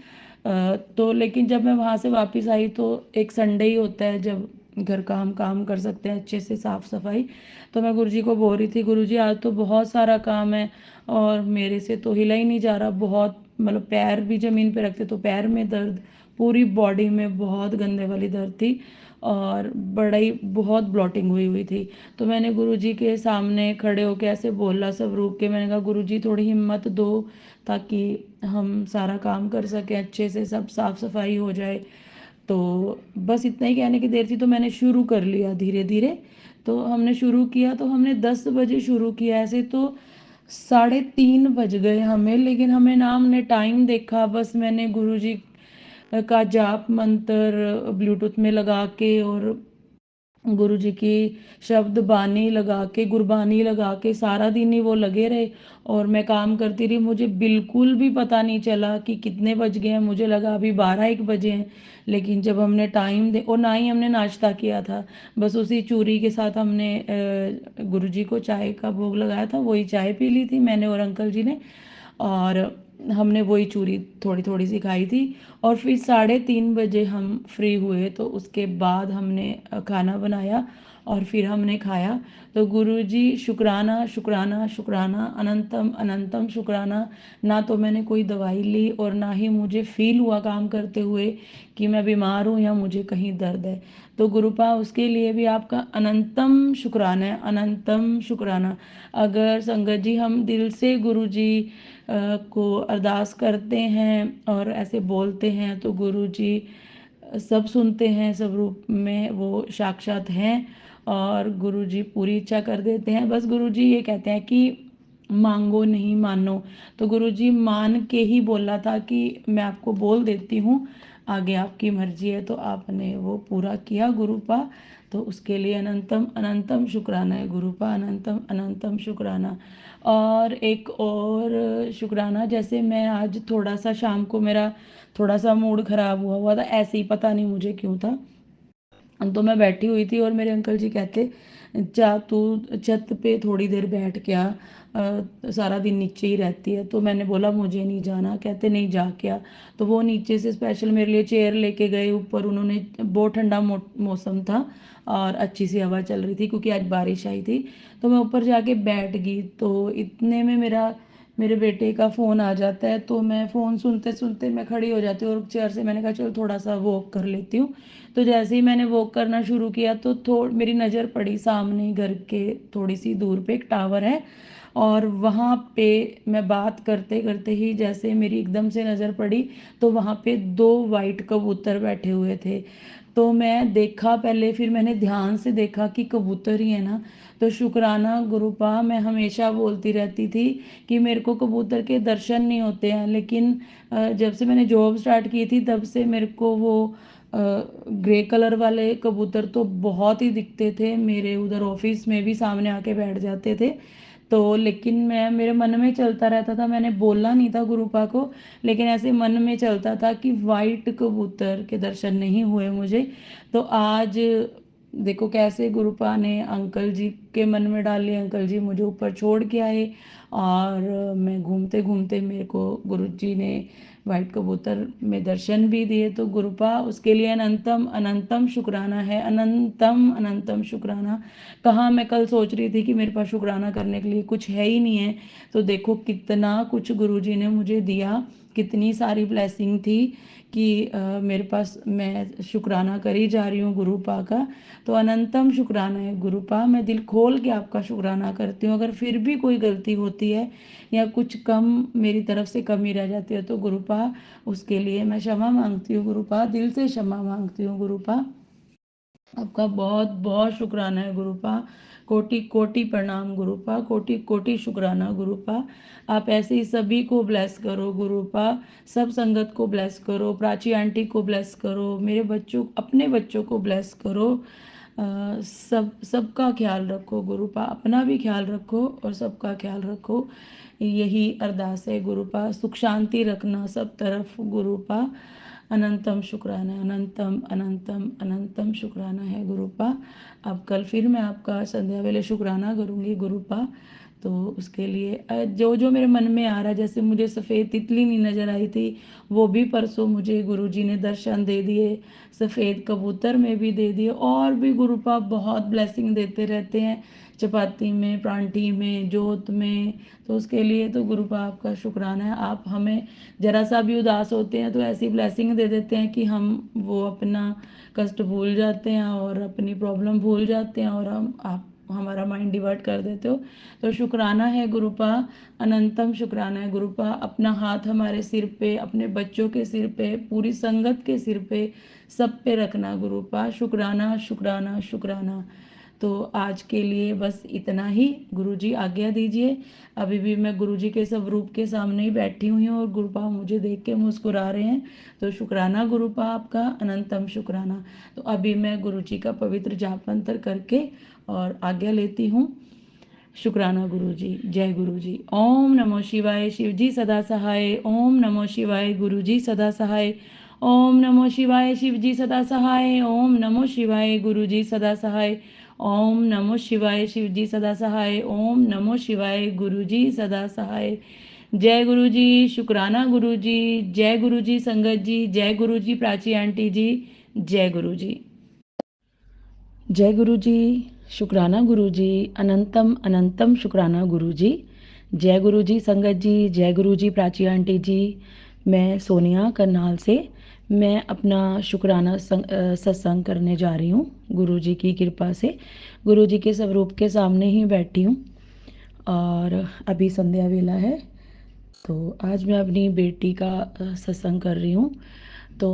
B: तो लेकिन जब मैं वहाँ से वापस आई तो एक संडे ही होता है जब घर का हम काम कर सकते हैं अच्छे से, साफ सफाई। तो मैं गुरुजी को बोल रही थी, गुरुजी आज तो बहुत सारा काम है और मेरे से तो हिला ही नहीं जा रहा, बहुत मतलब पैर भी ज़मीन पे रखते तो पैर में दर्द, पूरी बॉडी में बहुत गंदे वाली दर्द थी और बड़ा ही बहुत ब्लॉटिंग हुई हुई थी। तो मैंने गुरुजी के सामने खड़े होकर ऐसे बोला सब रुक के, मैंने कहा गुरुजी थोड़ी हिम्मत दो ताकि हम सारा काम कर सकें अच्छे से, सब साफ सफाई हो जाए। तो बस इतना ही कहने की देर थी, तो मैंने शुरू कर लिया धीरे धीरे। तो हमने शुरू किया, तो हमने 10 बजे शुरू किया, ऐसे तो 3:30 बज गए हमें, लेकिन हमें ना हमने टाइम देखा, बस मैंने गुरुजी का जाप मंत्र ब्लूटूथ में लगा के और गुरुजी की शब्द बानी लगा के, गुरबानी लगा के सारा दिन ही वो लगे रहे और मैं काम करती रही। मुझे बिल्कुल भी पता नहीं चला कि कितने बज गए हैं, मुझे लगा अभी 12-1 बजे हैं। लेकिन जब हमने टाइम दे, और ना ही हमने नाश्ता किया था, बस उसी चूरी के साथ हमने गुरुजी को चाय का भोग लगाया था, वही चाय पी ली थी मैंने और अंकल जी ने, और हमने वही चूरी थोड़ी थोड़ी सी खाई थी। और फिर 3:30 बजे हम फ्री हुए, तो उसके बाद हमने खाना बनाया और फिर हमने खाया। तो गुरुजी शुक्राना शुक्राना शुक्राना, अनंतम अनंतम शुक्राना। ना तो मैंने कोई दवाई ली और ना ही मुझे फील हुआ काम करते हुए कि मैं बीमार हूँ या मुझे कहीं दर्द है। तो गुरुपा उसके लिए भी आपका अनंतम शुक्राना है, अनंतम शुक्राना। अगर संगत जी हम दिल से गुरुजी को अरदास करते हैं और ऐसे बोलते हैं तो गुरुजी सब सुनते हैं, सब रूप में वो साक्षात हैं और गुरुजी पूरी इच्छा कर देते हैं। बस गुरुजी ये कहते हैं कि मांगो नहीं मानो। तो गुरुजी मान के ही बोला था कि मैं आपको बोल देती हूँ, आगे आपकी मर्जी है। तो आपने वो पूरा किया गुरुपा, तो उसके लिए अनंतम अनंतम शुक्राना है गुरुपा, अनंतम अनंतम शुक्राना। और एक और शुक्राना, जैसे मैं आज थोड़ा सा शाम को मेरा थोड़ा सा मूड ख़राब हुआ हुआ था, ऐसे ही पता नहीं मुझे क्यों था। तो मैं बैठी हुई थी और मेरे अंकल जी कहते, जा तू छत पे थोड़ी देर बैठ के आ, सारा दिन नीचे ही रहती है। तो मैंने बोला मुझे नहीं जाना, कहते नहीं जा के आ। तो वो नीचे से स्पेशल मेरे लिए चेयर लेके गए ऊपर, उन्होंने बहुत ठंडा मौसम था और अच्छी सी हवा चल रही थी क्योंकि आज बारिश आई थी। तो मैं ऊपर जाके बैठ गई, तो इतने में मेरे बेटे का फ़ोन आ जाता है, तो मैं फ़ोन सुनते सुनते मैं खड़ी हो जाती हूँ और चेयर से मैंने कहा चलो थोड़ा सा वॉक कर लेती हूँ। तो जैसे ही मैंने वॉक करना शुरू किया तो मेरी नज़र पड़ी सामने घर के थोड़ी सी दूर पे एक टावर है, और वहाँ पे मैं बात करते करते ही जैसे मेरी एकदम से नज़र पड़ी, तो वहाँ पे 2 वाइट कबूतर बैठे हुए थे। तो मैं देखा पहले, फिर मैंने ध्यान से देखा कि कबूतर ही है ना। तो शुक्राना गुरुपा, मैं हमेशा बोलती रहती थी कि मेरे को कबूतर के दर्शन नहीं होते हैं, लेकिन जब से मैंने जॉब स्टार्ट की थी तब से मेरे को वो ग्रे कलर वाले कबूतर तो बहुत ही दिखते थे, मेरे उधर ऑफिस में भी सामने आके बैठ जाते थे। तो लेकिन मैं, मेरे मन में चलता रहता था, मैंने बोला नहीं था गुरुपा को, लेकिन ऐसे मन में चलता था कि वाइट कबूतर के दर्शन नहीं हुए मुझे। तो आज देखो कैसे गुरुपा ने अंकल जी के मन में डाली, अंकल जी मुझे ऊपर छोड़ के आए और मैं घूमते घूमते, मेरे को गुरु जी ने वाइट कबूतर में दर्शन भी दिए। तो गुरुपा उसके लिए अनंतम अनंतम शुक्राना है, अनंतम अनंतम शुक्राना। कहाँ मैं कल सोच रही थी कि मेरे पास शुक्राना करने के लिए कुछ है ही नहीं है, तो देखो कितना कुछ गुरुजी ने मुझे दिया, कितनी सारी ब्लेसिंग थी कि मेरे पास, मैं शुक्राना करी जा रही हूँ गुरुपा का। तो अनंतम शुक्राना है गुरुपा, मैं दिल खोल के आपका शुक्राना करती हूँ। अगर फिर भी कोई गलती होती है या कुछ कम मेरी तरफ से कमी रह जाती है तो गुरुपा उसके लिए मैं क्षमा मांगती हूँ गुरुपा, दिल से क्षमा मांगती हूँ गुरुपा। आपका बहुत बहुत शुक्राना है गुरुपा, कोटि कोटि प्रणाम गुरुपा, कोटि कोटि शुक्राना गुरुपा। आप ऐसे ही सभी को ब्लेस करो गुरुपा, सब संगत को ब्लेस करो, प्राची आंटी को ब्लेस करो, मेरे बच्चों, अपने बच्चों को ब्लेस करो। सबका ख्याल रखो गुरुपा, अपना भी ख्याल रखो और सबका ख्याल रखो, यही अरदास है गुरुपा। सुख शांति रखना सब तरफ गुरुपा। अनंतम शुक्राना, अनंतम अनंतम अनंतम शुक्राना है गुरुपा। अब कल फिर मैं आपका संध्या वेले शुक्राना करूँगी गुरुपा। तो उसके लिए जो जो मेरे मन में आ रहा है, जैसे मुझे सफ़ेद तितली नहीं नज़र आई थी, वो भी परसों मुझे गुरुजी ने दर्शन दे दिए। सफ़ेद कबूतर में भी दे दिए, और भी गुरुपा बहुत ब्लेसिंग देते रहते हैं, चपाती में, परांठी में, जोत में। तो उसके लिए तो गुरुपा आपका शुक्राना है। आप हमें ज़रा सा भी उदास होते हैं तो ऐसी ब्लेसिंग दे देते हैं कि हम वो अपना कष्ट भूल जाते हैं और अपनी प्रॉब्लम भूल जाते हैं, और आप हमारा माइंड डिवर्ट कर देते हो। तो शुक्राना है गुरुपा, अनंतम शुक्राना है गुरुपा। अपना हाथ हमारे सिर पे, अपने बच्चों के सिर पे, पूरी संगत के सिर पे, सब पे रखना गुरुपा। शुक्राना शुक्राना शुक्राना। तो आज के लिए बस इतना ही। गुरुजी आज्ञा दीजिए। अभी भी मैं गुरुजी के स्वरूप के सामने ही बैठी हुई हूँ और गुरुपा मुझे देख के मुस्कुरा रहे हैं। तो शुक्राना गुरुपा आपका, अनंतम शुक्राना। तो अभी मैं गुरुजी का पवित्र जाप मंत्र करके और आज्ञा लेती हूँ। शुक्राना गुरुजी। जय गुरुजी। ओम नमो शिवाय। शिवजी सदा सहाय। ओम नमो शिवाय। गुरुजी सदा सहाय। ओम नमो शिवाय। शिवजी सदा सहाय। ओम नमो शिवाय। गुरुजी सदा सहाय। ओम नमो शिवाय। शिवजी सदा सहाय। ओम नमो शिवाय। गुरुजी सदा सहाय। जय गुरुजी। शुक्राना गुरुजी। जय गुरुजी संगत जी। जय गुरुजी प्राची आंटी जी। जय गुरुजी। जय गुरुजी। शुक्राना गुरुजी। अनंतम अनंतम शुक्राना गुरुजी। जय गुरुजी संगत जी। जय गुरुजी प्राची आंटी जी। मैं सोनिया करनाल से मैं अपना शुक्राना सत्संग करने जा रही हूँ गुरुजी की कृपा से। गुरुजी के स्वरूप के सामने ही बैठी हूँ और अभी संध्या वेला है। तो आज मैं अपनी बेटी का सत्संग कर रही हूँ। तो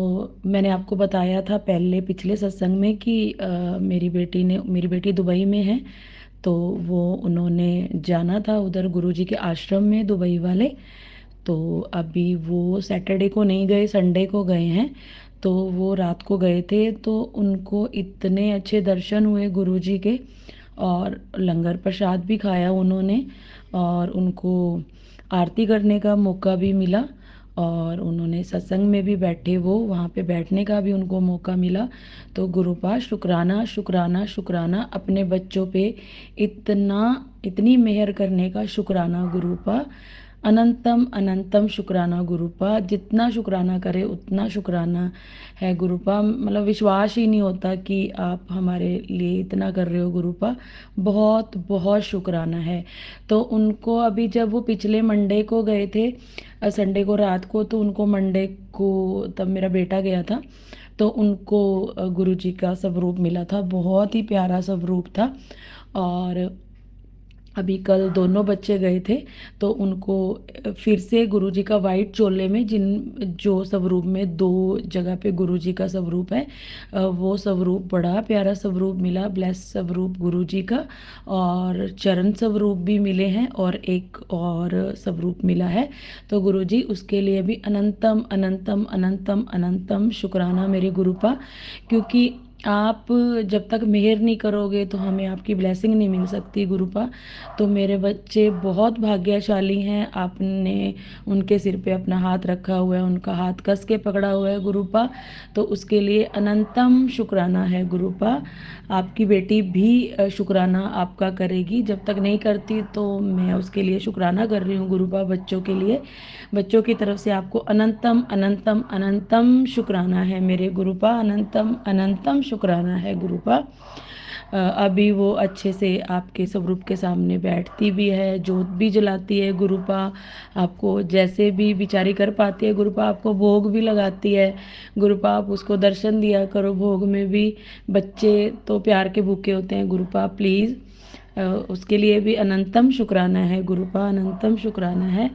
B: मैंने आपको बताया था पहले पिछले सत्संग में कि मेरी बेटी दुबई में है। तो वो उन्होंने जाना था उधर गुरुजी के आश्रम में, दुबई वाले। तो अभी वो सैटरडे को नहीं गए, संडे को गए हैं। तो वो रात को गए थे, तो उनको इतने अच्छे दर्शन हुए गुरुजी के, और लंगर प्रसाद भी खाया उन्होंने, और उनको आरती करने का मौका भी मिला, और उन्होंने सत्संग में भी बैठे, वो वहाँ पे बैठने का भी उनको मौका मिला। तो गुरुपा शुक्राना शुक्राना शुक्राना, अपने बच्चों पे इतनी मेहर करने का शुक्राना गुरुपा। अनंतम अनंतम शुक्राना गुरुपा। जितना शुक्राना करे उतना शुक्राना है गुरुपा। मतलब विश्वास ही नहीं होता कि आप हमारे लिए इतना कर रहे हो गुरुपा। बहुत बहुत शुक्राना है। तो उनको अभी जब वो पिछले मंडे को गए थे, संडे को रात को, तो उनको मंडे को तब मेरा बेटा गया था, तो उनको गुरुजी का स्वरूप मिला था। बहुत ही प्यारा स्वरूप था। और अभी कल दोनों बच्चे गए थे, तो उनको फिर से गुरुजी का वाइट चोले में, जो स्वरूप में दो जगह पे गुरुजी का स्वरूप है, वो स्वरूप बड़ा प्यारा स्वरूप मिला, ब्लेस स्वरूप गुरुजी का। और चरण स्वरूप भी मिले हैं और एक और स्वरूप मिला है। तो गुरुजी उसके लिए भी अनंतम अनंतम अनंतम अनंतम शुक्राना मेरे गुरुपा। क्योंकि आप जब तक मेहर नहीं करोगे तो हमें आपकी ब्लेसिंग नहीं मिल सकती गुरुपा। तो मेरे बच्चे बहुत भाग्यशाली हैं, आपने उनके सिर पे अपना हाथ रखा हुआ है, उनका हाथ कस के पकड़ा हुआ है गुरुपा। तो उसके लिए अनंतम शुक्राना है गुरुपा। आपकी बेटी भी शुक्राना आपका करेगी, जब तक नहीं करती तो मैं उसके लिए शुक्राना कर रही हूँ गुरुपा, बच्चों के लिए। बच्चों की तरफ से आपको अनंतम अनंतम अनंतम शुक्राना है मेरे गुरुपा। अनंतम अनंतम शुक्राना है गुरुपा। अभी वो अच्छे से आपके स्वरूप के सामने बैठती भी है, जोत भी जलाती है गुरुपा। आपको जैसे भी बिचारी कर पाती है गुरुपा, आपको भोग भी लगाती है गुरुपा। आप उसको दर्शन दिया करो भोग में भी। बच्चे तो प्यार के भूखे होते हैं गुरुपा, प्लीज़। उसके लिए भी अनंतम शुक्राना है गुरुपा, अनंतम शुक्राना है।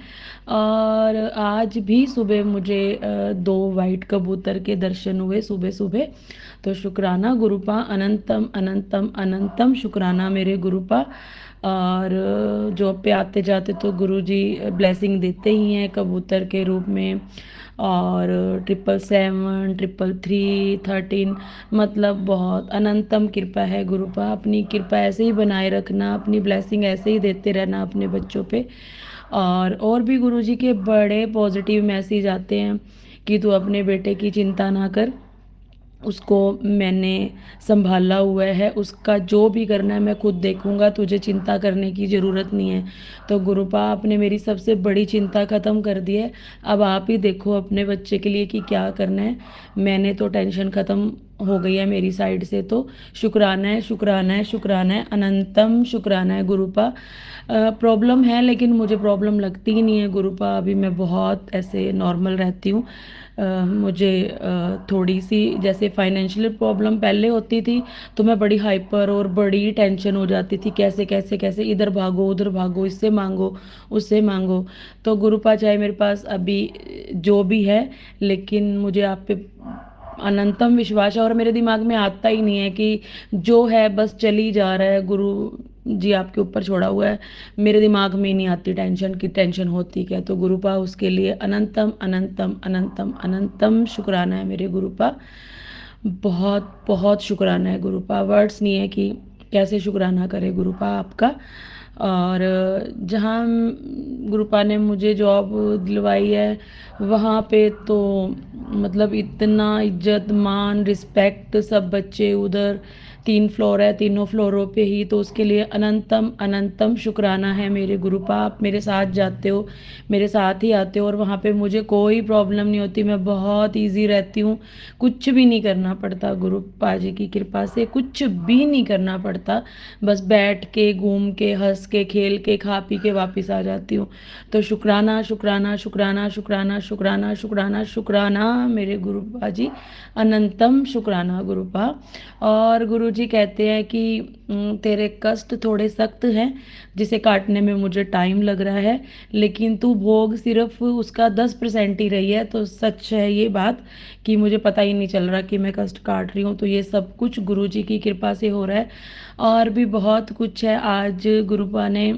B: और आज भी सुबह मुझे दो वाइट कबूतर के दर्शन हुए सुबह सुबह। तो शुक्राना गुरुपा, अनंतम अनंतम अनंतम शुक्राना मेरे गुरुपा। और जो पे आते जाते तो गुरुजी ब्लेसिंग देते ही हैं कबूतर के रूप में। और 777 333 मतलब बहुत अनंतम कृपा है गुरुपा। अपनी कृपा ऐसे ही बनाए रखना, अपनी ब्लेसिंग ऐसे ही देते रहना अपने बच्चों पे। और भी गुरुजी के बड़े पॉजिटिव मैसेज आते हैं कि तू अपने बेटे की चिंता ना कर, उसको मैंने संभाला हुआ है, उसका जो भी करना है मैं खुद देखूंगा, तुझे चिंता करने की ज़रूरत नहीं है। तो गुरुपा आपने मेरी सबसे बड़ी चिंता ख़त्म कर दी है। अब आप ही देखो अपने बच्चे के लिए कि क्या करना है। मैंने तो टेंशन ख़त्म हो गई है मेरी साइड से। तो शुक्राना है, शुक्राना है, शुक्राना है, अनंतम शुक्राना है गुरुपा। प्रॉब्लम है लेकिन मुझे प्रॉब्लम लगती ही नहीं है गुरुपा। अभी मैं बहुत ऐसे नॉर्मल रहती हूँ। मुझे थोड़ी सी जैसे फाइनेंशियल प्रॉब्लम पहले होती थी तो मैं बड़ी हाइपर और बड़ी टेंशन हो जाती थी, कैसे कैसे कैसे इधर भागो उधर भागो, इससे मांगो उससे मांगो। तो गुरुपा चाहे मेरे पास अभी जो भी है, लेकिन मुझे आप पे अनंतम विश्वास है और मेरे दिमाग में आता ही नहीं है कि जो है बस चली जा रहा है, गुरु जी आपके ऊपर छोड़ा हुआ है। मेरे दिमाग में ही नहीं आती टेंशन की, टेंशन होती क्या। तो गुरुपा उसके लिए अनंतम अनंतम अनंतम अनंतम शुक्राना है मेरे गुरुपा। बहुत बहुत शुक्राना है गुरुपा। वर्ड्स नहीं है कि कैसे शुक्राना करे गुरुपा आपका। और जहाँ गुरुपा ने मुझे जॉब दिलवाई है वहाँ पे तो मतलब इतना इज्जत मान रिस्पेक्ट, सब बच्चे उधर 3 फ्लोर है, तीनों फ्लोरों पे ही। तो उसके लिए अनंतम अनंतम शुक्राना है मेरे गुरुपा। आप मेरे साथ जाते हो, मेरे साथ ही आते हो और वहाँ पे मुझे कोई प्रॉब्लम नहीं होती, मैं बहुत इजी रहती हूँ। कुछ भी नहीं करना पड़ता गुरुपा जी की कृपा से, कुछ भी नहीं करना पड़ता। बस बैठ के घूम के हंस के खेल के खा पी के वापस आ जाती हूँ। तो शुक्राना शुक्राना शुक्राना शुक्राना शुक्राना शुक्राना शुक्राना मेरे गुरुपा जी, अनंतम शुक्राना गुरुपा। और गुरु जी कहते हैं कि तेरे कष्ट थोड़े सख्त हैं जिसे काटने में मुझे टाइम लग रहा है, लेकिन तू भोग सिर्फ उसका 10% ही रही है। तो सच है ये बात कि मुझे पता ही नहीं चल रहा कि मैं कष्ट काट रही हूँ। तो ये सब कुछ गुरु जी की कृपा से हो रहा है। और भी बहुत कुछ है। आज गुरुपा ने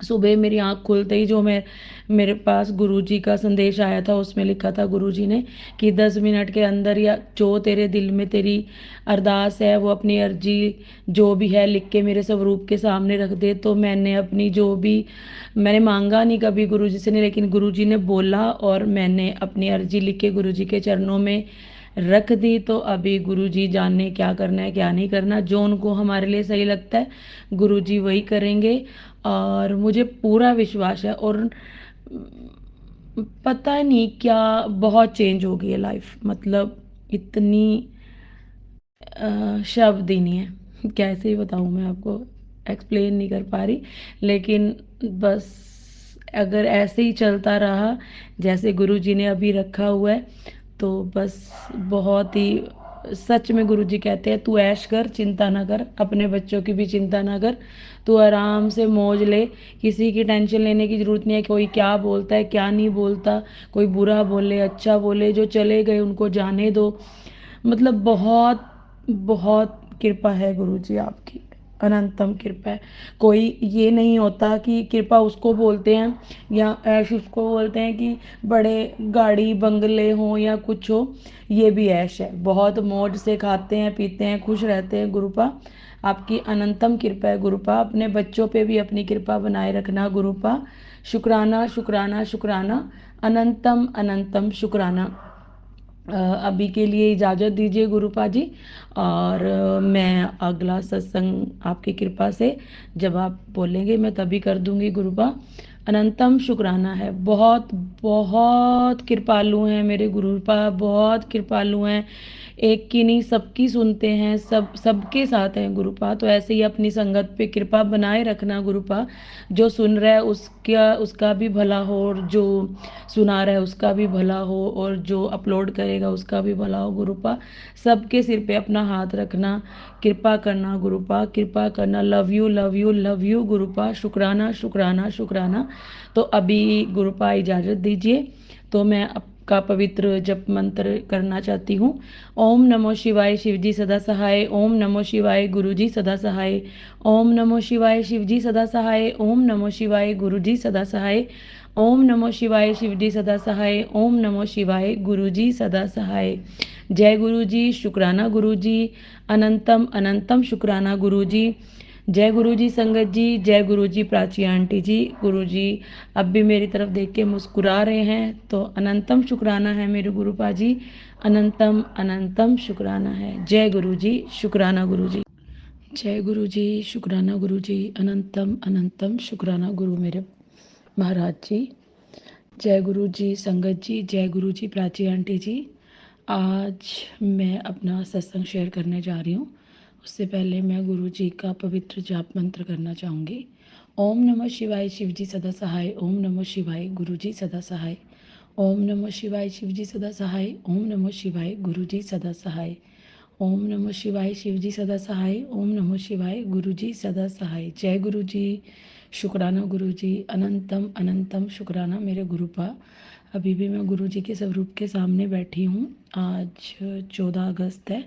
B: सुबह मेरी आँख खुलते ही जो मैं मेरे पास गुरुजी का संदेश आया था उसमें लिखा था गुरुजी ने कि 10 मिनट के अंदर या जो तेरे दिल में तेरी अरदास है वो अपनी अर्जी जो भी है लिख के मेरे स्वरूप के सामने रख दे। तो मैंने अपनी जो भी मैंने मांगा नहीं कभी गुरुजी से नहीं, लेकिन गुरुजी ने बोला और मैंने अपनी अर्जी लिख के गुरुजी के चरणों में रख दी। तो अभी गुरुजी जाने क्या करना है क्या नहीं करना, जो उनको हमारे लिए सही लगता है गुरुजी वही करेंगे। और मुझे पूरा विश्वास है और पता नहीं क्या बहुत चेंज हो गई है लाइफ। मतलब इतनी शब्द ही नहीं है, कैसे ही बताऊँ मैं आपको, एक्सप्लेन नहीं कर पा रही। लेकिन बस अगर ऐसे ही चलता रहा जैसे गुरु जी ने अभी रखा हुआ है तो बस बहुत ही सच में गुरु जी कहते हैं तू ऐश कर, चिंता ना कर, अपने बच्चों की भी चिंता ना कर, तू आराम से मौज ले, किसी की टेंशन लेने की ज़रूरत नहीं है। कोई क्या बोलता है क्या नहीं बोलता, कोई बुरा बोले अच्छा बोले, जो चले गए उनको जाने दो। मतलब बहुत बहुत कृपा है गुरु जी आपकी, अनंतम कृपा है। कोई ये नहीं होता कि कृपा उसको बोलते हैं या ऐश उसको बोलते हैं कि बड़े गाड़ी बंगले हों या कुछ हो, ये भी ऐश है। बहुत मौज से खाते हैं पीते हैं खुश रहते हैं गुरुपा। आपकी अनंतम कृपा है गुरुपा। अपने बच्चों पे भी अपनी कृपा बनाए रखना गुरुपा। शुक्राना शुक्राना शुक्राना, अनंतम अनंतम शुक्राना। अभी के लिए इजाज़त दीजिए गुरुपा जी। और मैं अगला सत्संग आपकी कृपा से जब आप बोलेंगे मैं तभी कर दूंगी गुरुपा। अनंतम शुक्राना है। बहुत बहुत कृपालु हैं मेरे गुरुपा, बहुत कृपालु हैं। एक की नहीं सबकी सुनते हैं, सबके साथ हैं गुरुपा। तो ऐसे ही अपनी संगत पे कृपा बनाए रखना गुरुपा। जो सुन रहा है उसका उसका भी भला हो और जो सुना रहा है उसका भी भला हो और जो अपलोड करेगा उसका भी भला हो गुरुपा। सबके सिर पे अपना हाथ रखना, कृपा करना गुरुपा, कृपा करना। Love you love you love you Gurupa. शुक्राना शुक्राना शुक्राना। तो अभी गुरुपा इजाज़त दीजिए तो मैं आपका पवित्र जप मंत्र करना चाहती हूँ। ओम नमो शिवाय शिवजी सदा सहाय, ओम नमो शिवाय गुरुजी सदा सहाय, ओम नमो शिवाय शिवजी सदा सहाय, ओम नमो शिवाय गुरुजी सदा सहाय, ओम नमो शिवाय शिवजी सदा सहाय, ओम नमो शिवाय गुरुजी सदा सहाय। जय गुरु जी, शुक्राना गुरु जी, अनंतम अनंतम शुक्राना गुरु जी। जय गुरु जी संगत जी, जय गुरु जी प्राची आंटी जी। गुरु जी अब भी मेरी तरफ देख के मुस्कुरा रहे हैं, तो अनंतम शुक्राना है मेरे गुरु पाजी, अनंतम अनंतम शुक्राना है। जय गुरु जी, शुक्राना गुरु जी। जय गुरु जी, शुक्राना गुरु जी, अनंतम अनंतम शुक्राना गुरु मेरे महाराज जी। जय गुरु जी संगत जी, जय गुरु जी प्राची आंटी जी। आज मैं अपना सत्संग शेयर करने जा रही हूँ। उससे पहले मैं गुरु जी का पवित्र जाप मंत्र करना चाहूँगी। ओम नमः शिवाय, शिव जी सदा सहाय। ओम नमः शिवाय, गुरु जी सदा सहाय। ओम नमः शिवाय, शिव जी सदा सहाय। ओम नमः शिवाय, गुरु जी सदा सहाय। ओम नमः शिवाय, शिव जी सदा सहाय। ओम नमः शिवाय, गुरु जी सदा सहाय। जय गुरु जी, शुक्राना गुरु जी, अनंतम अनंतम शुक्राना मेरे गुरुपा। अभी भी मैं गुरु जी के स्वरूप के सामने बैठी हूँ। आज 14 अगस्त है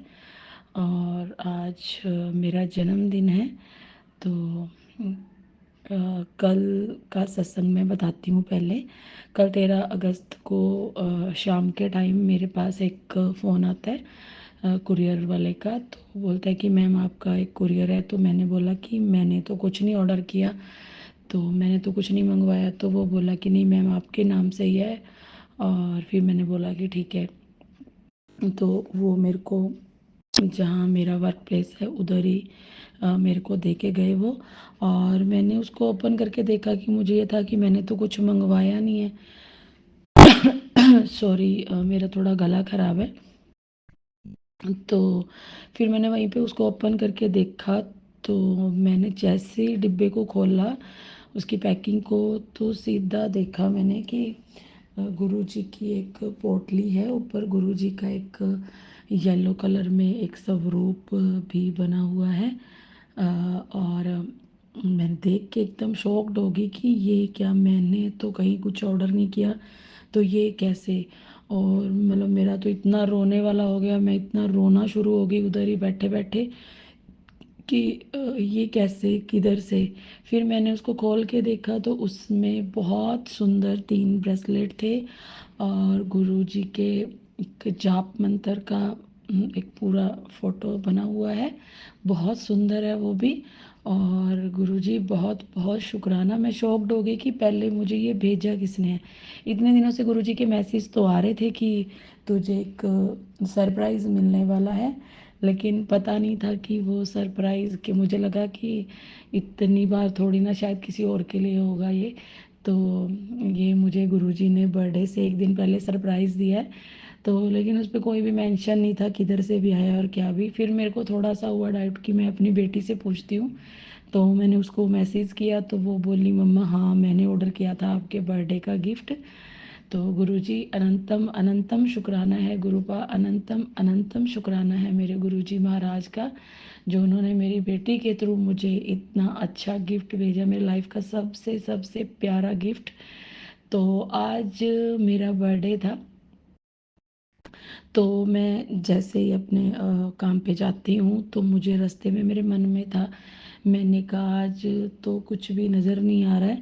B: और आज मेरा जन्मदिन है। तो कल का सत्संग मैं बताती हूँ पहले। कल 13 अगस्त को शाम के टाइम मेरे पास एक फ़ोन आता है कुरियर वाले का। तो बोलता है कि मैम आपका एक कुरियर है। तो मैंने बोला कि मैंने तो कुछ नहीं ऑर्डर किया, तो मैंने तो कुछ नहीं मंगवाया। तो वो बोला कि नहीं मैम आपके नाम से ही है। और फिर मैंने बोला कि ठीक है। तो वो मेरे को जहाँ मेरा वर्क प्लेस है उधर ही मेरे को दे के गए वो। और मैंने उसको ओपन करके देखा कि मुझे ये था कि मैंने तो कुछ मंगवाया नहीं है। सॉरी, मेरा थोड़ा गला ख़राब है। तो फिर मैंने वहीं पे उसको ओपन करके देखा। तो मैंने जैसे ही डिब्बे को खोला, उसकी पैकिंग को, तो सीधा देखा मैंने कि गुरु जी की एक पोटली है। ऊपर गुरु जी का एक येलो कलर में एक स्वरूप भी बना हुआ है। और मैंने देख के एकदम शॉक्ड हो गई कि ये क्या, मैंने तो कहीं कुछ ऑर्डर नहीं किया, तो ये कैसे। और मतलब मेरा तो इतना रोने वाला हो गया, मैं इतना रोना शुरू हो गई उधर ही बैठे बैठे कि ये कैसे, किधर से। फिर मैंने उसको खोल के देखा तो उसमें बहुत सुंदर 3 ब्रेसलेट थे और गुरु जी के एक जाप मंत्र का एक पूरा फोटो बना हुआ है। बहुत सुंदर है वो भी। और गुरु जी बहुत बहुत शुक्राना। मैं शॉक्ड हो गई कि पहले मुझे ये भेजा किसने है। इतने दिनों से गुरु जी के मैसेज तो आ रहे थे कि तुझे एक सरप्राइज़ मिलने वाला है, लेकिन पता नहीं था कि वो सरप्राइज़, कि मुझे लगा कि इतनी बार थोड़ी ना शायद किसी और के लिए होगा ये। तो ये मुझे गुरुजी ने बर्थडे से एक दिन पहले सरप्राइज़ दिया है। तो लेकिन उस पे कोई भी मेंशन नहीं था किधर से भी आया और क्या भी। फिर मेरे को थोड़ा सा हुआ डाउट कि मैं अपनी बेटी से पूछती हूँ। तो मैंने उसको मैसेज किया तो वो बोली मम्मा हाँ मैंने ऑर्डर किया था आपके बर्थडे का गिफ्ट। तो गुरुजी अनंतम अनंतम शुक्राना है गुरुपा, अनंतम अनंतम शुक्राना है मेरे गुरुजी महाराज का, जो उन्होंने मेरी बेटी के थ्रू मुझे इतना अच्छा गिफ्ट भेजा, मेरी लाइफ का सबसे सबसे प्यारा गिफ्ट। तो आज मेरा बर्थडे था। तो मैं जैसे ही अपने काम पे जाती हूँ तो मुझे रास्ते में मेरे मन में था, मैंने कहा आज तो कुछ भी नज़र नहीं आ रहा है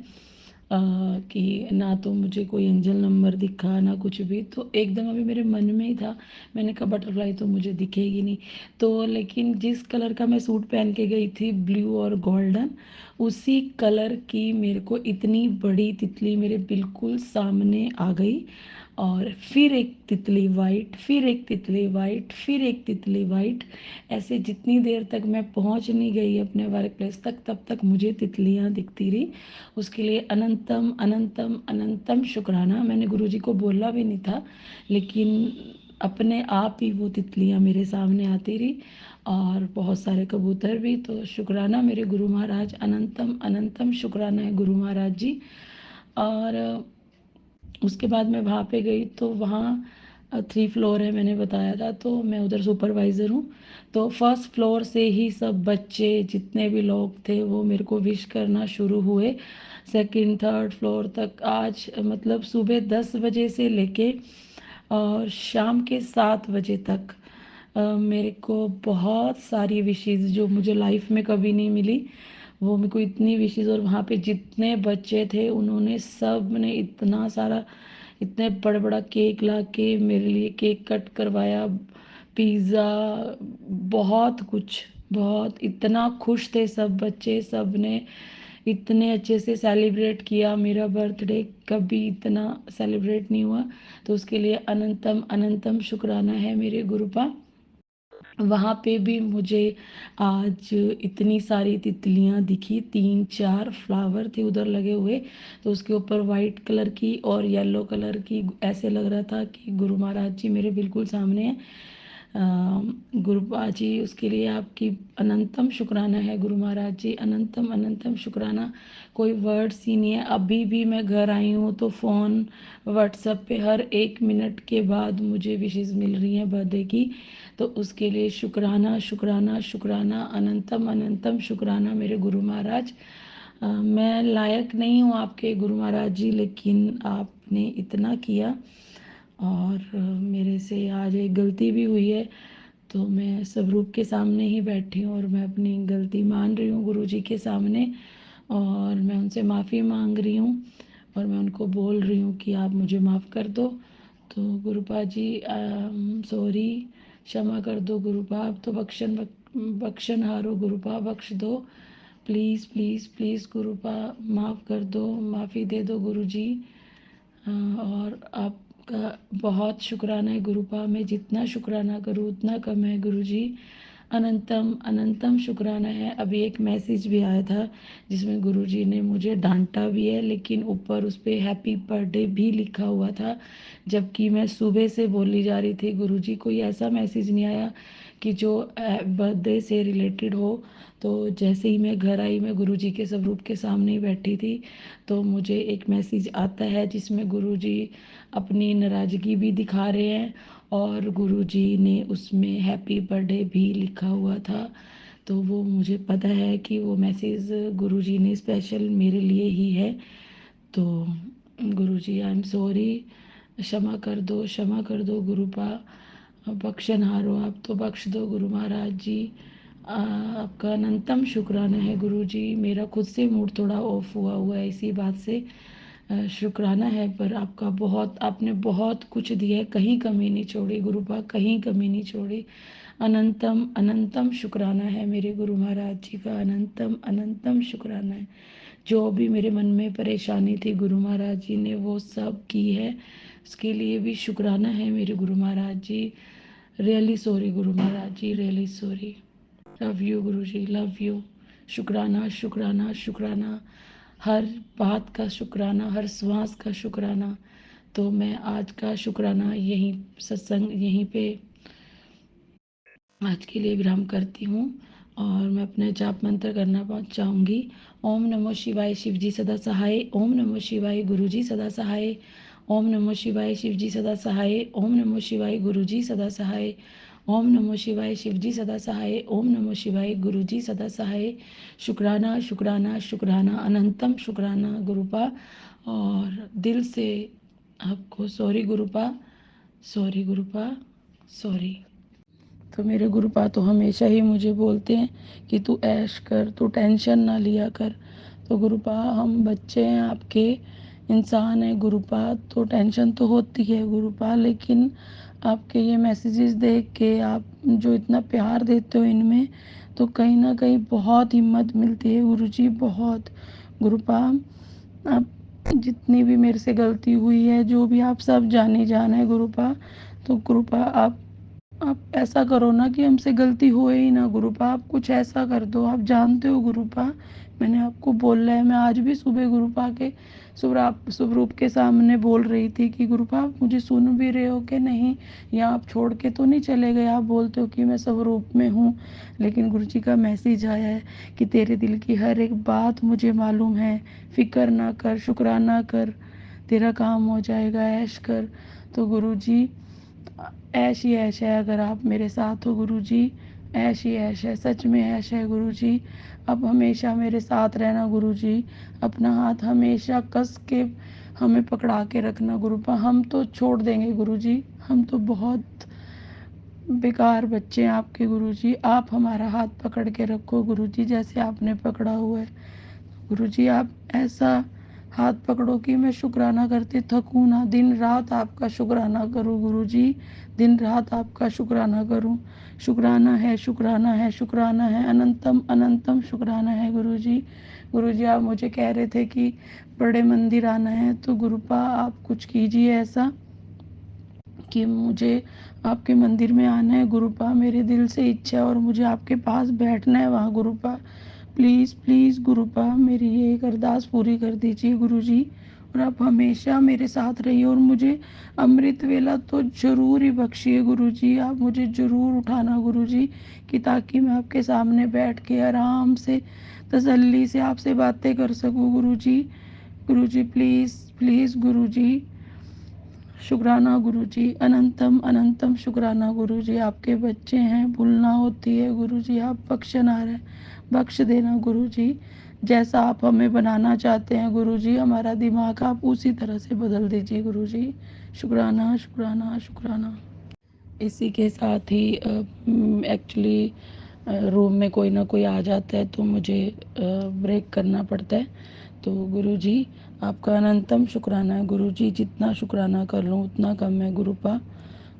B: कि ना तो मुझे कोई एंजल नंबर दिखा ना कुछ भी। तो एकदम अभी मेरे मन में ही था, मैंने कहा बटरफ्लाई तो मुझे दिखेगी नहीं। तो लेकिन जिस कलर का मैं सूट पहन के गई थी, ब्लू और गोल्डन, उसी कलर की मेरे को इतनी बड़ी तितली मेरे बिल्कुल सामने आ गई। और फिर एक तितली वाइट, फिर एक तितली वाइट, फिर एक तितली वाइट। ऐसे जितनी देर तक मैं पहुंच नहीं गई अपने वर्क प्लेस तक, तब तक मुझे तितलियां दिखती रही। उसके लिए अनंतम अनंतम अनंतम शुक्राना। मैंने गुरुजी को बोला भी नहीं था, लेकिन अपने आप ही वो तितलियां मेरे सामने आती रही और बहुत सारे कबूतर भी। तो शुक्राना मेरे गुरु महाराज, अनंतम अनंतम शुक्राना है गुरु महाराज जी। और उसके बाद मैं वहाँ पे गई तो वहाँ 3 फ्लोर है मैंने बताया था, तो मैं उधर सुपरवाइज़र हूँ। तो फर्स्ट फ्लोर से ही सब बच्चे जितने भी लोग थे वो मेरे को विश करना शुरू हुए। सेकंड थर्ड फ्लोर तक आज मतलब सुबह 10 बजे से लेके और शाम के 7 बजे तक मेरे को बहुत सारी विशेज़ जो मुझे लाइफ में कभी नहीं मिली, वो मेरे को इतनी विशेज़। और वहाँ पे जितने बच्चे थे उन्होंने सब ने इतना सारा, इतने बड़ा बड़ा केक ला के मेरे लिए केक कट करवाया, पिज़्ज़ा, बहुत कुछ। बहुत इतना खुश थे सब बच्चे, सब ने इतने अच्छे से सेलिब्रेट किया। मेरा बर्थडे कभी इतना सेलिब्रेट नहीं हुआ, तो उसके लिए अनंतम अनंतम शुक्राना है मेरे गुरुपा। वहाँ पे भी मुझे आज इतनी सारी तितलियाँ दिखी, 3-4 फ्लावर थे उधर लगे हुए, तो उसके ऊपर वाइट कलर की और येलो कलर की, ऐसे लग रहा था कि गुरु महाराज जी मेरे बिल्कुल सामने हैं। गुरुपा जी, उसके लिए आपकी अनंतम शुक्राना है गुरु महाराज जी, अनंतम अनंतम शुक्राना। कोई वर्ड्स ही नहीं है। अभी भी मैं घर आई हूँ तो फ़ोन व्हाट्सएप पे हर 1 मिनट के बाद मुझे विशेष मिल रही हैं बर्थडे की, तो उसके लिए शुक्राना शुक्राना शुक्राना, अनंतम अनंतम शुक्राना मेरे गुरु महाराज। मैं लायक नहीं हूँ आपके गुरु महाराज जी, लेकिन आपने इतना किया। और मेरे से आज एक गलती भी हुई है, तो मैं स्वरूप के सामने ही बैठी हूँ और मैं अपनी गलती मान रही हूँ गुरु जी के सामने, और मैं उनसे माफ़ी मांग रही हूँ और मैं उनको बोल रही हूँ कि आप मुझे माफ़ कर दो। तो गुरुपा जी, सॉरी, क्षमा कर दो गुरुपा, आप तो बख्शन हारो गुरुपा, बख्श दो, प्लीज़ प्लीज़ प्लीज़ गुरुपा, माफ़ कर दो, माफ़ी दे दो गुरु जी। और आपका बहुत शुक्राना है गुरुपा, मैं जितना शुक्राना करूँ उतना कम है गुरु जी। अनंतम अनंतम शुक्राना है। अभी एक मैसेज भी आया था जिसमें गुरु जी ने मुझे डांटा भी है, लेकिन ऊपर उस पर हैप्पी बर्थडे भी लिखा हुआ था, जबकि मैं सुबह से बोली जा रही थी गुरु जी, कोई ऐसा मैसेज नहीं आया कि जो बर्थडे से रिलेटेड हो। तो जैसे ही मैं घर आई, मैं गुरु जी के स्वरूप के सामने ही बैठी थी, तो मुझे एक मैसेज आता है जिसमें गुरु जी अपनी नाराज़गी भी दिखा रहे हैं, और गुरु जी ने उसमें हैप्पी बर्थडे भी लिखा हुआ था। तो वो मुझे पता है कि वो मैसेज गुरु जी ने स्पेशल मेरे लिए ही है। तो गुरु जी, आई एम सॉरी, क्षमा कर दो गुरुपा, बख्शन हारो, आप तो बख्श दो गुरु महाराज जी। आपका अनंतम शुक्राना है गुरु जी। मेरा खुद से मूड थोड़ा ऑफ हुआ है इसी बात से। शुक्राना है, पर आपका बहुत, आपने बहुत कुछ दिया है, कहीं कमी नहीं छोड़ी गुरुपा, कहीं कमी नहीं छोड़ी। अनंतम अनंतम शुक्राना है मेरे गुरु महाराज जी का, अनंतम अनंतम शुक्राना है। जो भी मेरे मन में परेशानी थी गुरु महाराज जी ने वो सब की है, उसके लिए भी शुक्राना है मेरे गुरु महाराज जी। Really sorry Guru Maharaj ji, really sorry. Love you Guru ji, love you. शुक्राना शुक्राना शुक्राना, हर बात का शुक्राना, हर श्वास का शुक्राना। तो मैं आज का शुक्राना यहीं, सत्संग यहीं पे आज के लिए विराम करती हूँ, और मैं अपने जाप मंत्र करना चाहूँगी। ओम नमो शिवाय, शिव जी सदा सहाय। ओम नमो शिवाय, गुरु जी सदा सहाय। ओम नमो शिवाय, शिव जी सदा सहाय। ओम नमो शिवाय, गुरु जी सदा सहाय। ओम नमो शिवाय, शिव जी सदा सहाय। ओम नमो शिवाय, गुरु जी सदा सहाय। शुक्राना शुक्राना शुक्राना, अनंतम शुक्राना गुरुपा, और दिल से आपको सॉरी गुरुपा, सॉरी गुरुपा, सॉरी। तो मेरे गुरुपा तो हमेशा ही मुझे बोलते हैं कि तू ऐश कर, तू टेंशन ना लिया कर। तो गुरुपा, हम बच्चे हैं आपके, इंसान है गुरुपा, तो टेंशन तो होती है गुरुपा, लेकिन आपके ये मैसेजेस देख के, आप जो इतना प्यार देते हो इनमें, तो कहीं ना कहीं बहुत हिम्मत मिलती है गुरु जी, बहुत। गुरुपा, आप जितनी भी मेरे से गलती हुई है, जो भी आप सब जाने जाना है गुरुपा, तो गुरुपा आप ऐसा करो ना कि हमसे गलती होए ही ना गुरुपा, आप कुछ ऐसा कर दो। आप जानते हो गुरुपा, मैंने आपको बोला है, मैं आज भी सुबह गुरुपा के स्वरूप के सामने बोल रही थी कि गुरुपा, आप मुझे सुन भी रहे हो कि नहीं, या आप छोड़ के तो नहीं चले गए। आप बोलते हो कि मैं स्वरूप में हूँ, लेकिन गुरु जी का मैसेज आया है कि तेरे दिल की हर एक बात मुझे मालूम है, फिक्र ना कर, शुक्राना कर, तेरा काम हो जाएगा, ऐश कर। तो गुरु जी, ऐश ही ऐश है अगर आप मेरे साथ हो गुरु जी, ऐश ही ऐश है, सच में ऐश है गुरु जी। अब हमेशा मेरे साथ रहना गुरु जी, अपना हाथ हमेशा कस के हमें पकड़ा के रखना गुरुपा, हम तो छोड़ देंगे गुरु जी, हम तो बहुत बेकार बच्चे हैं आपके गुरु जी, आप हमारा हाथ पकड़ के रखो गुरु जी, जैसे आपने पकड़ा हुआ है गुरु जी। आप ऐसा हाथ पकड़ो कि मैं शुक्राना करते थकूँ ना, दिन रात आपका शुक्राना करूँ गुरुजी, दिन रात आपका शुक्राना करूँ। शुक्राना है, शुक्राना है, शुक्राना है, अनंतम अनंतम शुक्राना है गुरुजी। गुरुजी आप मुझे कह रहे थे कि बड़े मंदिर आना है, तो गुरुपा आप कुछ कीजिए ऐसा कि मुझे आपके मंदिर में आना है गुरुपा, मेरे दिल से इच्छा है और मुझे आपके पास बैठना है वहाँ गुरुपा। प्लीज़ प्लीज़ गुरुपा मेरी ये एक अरदास पूरी कर दीजिए गुरुजी, और आप हमेशा मेरे साथ रहिए और मुझे अमृत वेला तो ज़रूर ही बख्शिए गुरुजी, आप मुझे ज़रूर उठाना गुरुजी, कि ताकि मैं आपके सामने बैठ के आराम से तसल्ली से आपसे बातें कर सकूँ गुरुजी। गुरुजी प्लीज़ प्लीज़ गुरुजी, शुक्राना गुरुजी, अनंतम अनंतम शुक्राना गुरुजी। आपके बच्चे हैं, भूलना होती है गुरुजी, आप बख्शना रहे, बख्श देना गुरुजी। जैसा आप हमें बनाना चाहते हैं गुरुजी, हमारा दिमाग आप उसी तरह से बदल दीजिए गुरुजी। शुक्राना शुक्राना शुक्राना। इसी के साथ ही एक्चुअली रूम में कोई ना कोई आ जाता है तो मुझे ब्रेक करना पड़ता है। तो गुरुजी आपका अनंतम शुक्राना है गुरुजी, जितना शुक्राना कर लूँ उतना कम है गुरुपा।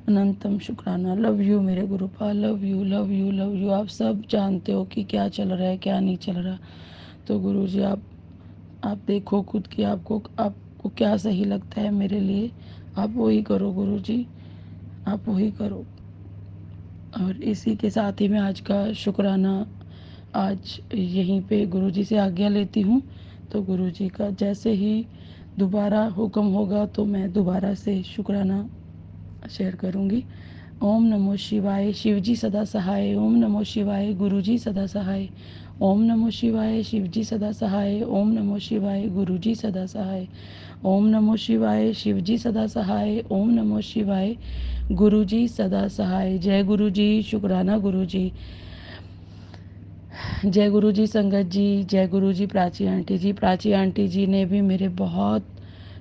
B: अनंतम शुक्राना, लव यू मेरे Gurupa, love you love you love you. आप सब जानते हो कि क्या चल रहा है क्या नहीं चल रहा, तो गुरुजी आप देखो खुद कि आपको क्या सही लगता है मेरे लिए, आप वही करो गुरुजी, आप वही करो। और इसी के साथ ही मैं आज का शुक्राना आज यहीं पे गुरुजी से आज्ञा लेती हूँ। तो गुरुजी का जैसे ही दोबारा हुक्म होगा तो मैं दोबारा से शुक्राना शेयर करूँगी। ओम नमो शिवाय, शिवजी सदा सहाय। ओम नमो शिवाय, गुरुजी सदा सहाय। ओम नमो शिवाय, शिवजी सदा सहाय। ओम नमो शिवाय, गुरुजी सदा सहाय। ओम नमो शिवाय, शिवजी सदा सहाय। ओम नमो शिवाय, गुरुजी सदा सहाय। जय गुरुजी, शुक्राना गुरुजी। जय गुरुजी संगत जी, जय गुरुजी प्राची आंटी जी। प्राची आंटी जी ने भी मेरे बहुत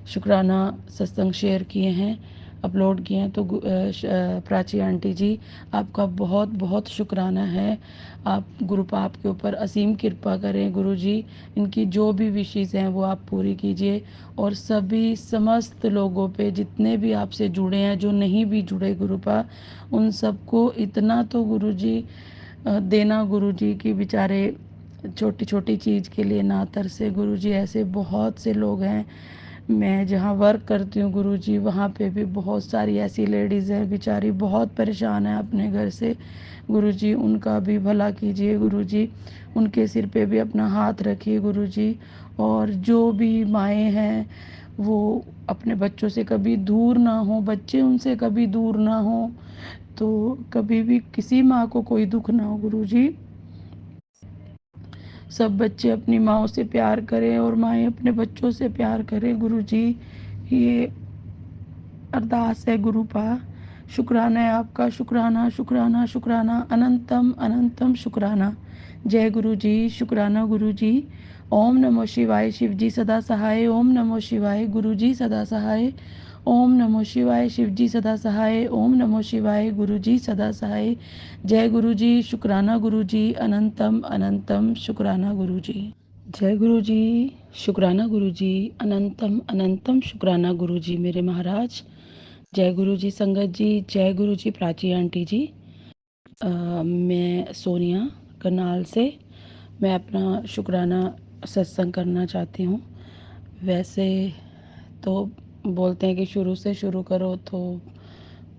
B: शुक्राना सत्संग शेयर किए हैं, अपलोड किए हैं। तो प्राची आंटी जी आपका बहुत बहुत शुक्राना है। आप गुरुपा आपके ऊपर असीम कृपा करें गुरुजी, इनकी जो भी विशेष हैं वो आप पूरी कीजिए। और सभी समस्त लोगों पे जितने भी आपसे जुड़े हैं, जो नहीं भी जुड़े गुरुपा, उन सबको इतना तो गुरुजी देना गुरुजी कि बेचारे छोटी छोटी चीज़ के लिए ना तरसे गुरुजी। ऐसे बहुत से लोग हैं, मैं जहाँ वर्क करती हूँ गुरुजी वहाँ पे भी बहुत सारी ऐसी लेडीज़ हैं बेचारी बहुत परेशान है अपने घर से गुरुजी, उनका भी भला कीजिए गुरुजी, उनके सिर पे भी अपना हाथ रखिए गुरुजी। और जो भी माएँ हैं वो अपने बच्चों से कभी दूर ना हो, बच्चे उनसे कभी दूर ना हो, तो कभी भी किसी माँ को कोई दुख ना हो गुरुजी। सब बच्चे अपनी माँओं से प्यार करें और माएँ अपने बच्चों से प्यार करें गुरुजी, ये अरदास है गुरुपा। शुक्राना है आपका, शुक्राना शुक्राना शुक्राना, अनंतम अनंतम शुक्राना। जय गुरुजी, शुक्राना गुरुजी। ओम नमो शिवाय, शिवजी सदा सहाय। ओम नमो शिवाय, गुरुजी सदा सहाय। ओम नमो शिवाय, शिवजी सदा सहाय। ओम नमो शिवाय, गुरुजी सदा सहाय। जय गुरुजी, शुक्राना गुरुजी, अनंतम अनंतम शुक्राना गुरुजी। जय गुरुजी, शुक्राना गुरुजी, अनंतम अनंतम शुक्राना गुरुजी मेरे महाराज। जय गुरुजी संगत जी, जय गुरुजी प्राची आंटी जी। मैं सोनिया करनाल से, मैं अपना शुक्राना सत्संग करना चाहती हूँ। वैसे तो बोलते हैं कि शुरू से शुरू करो, तो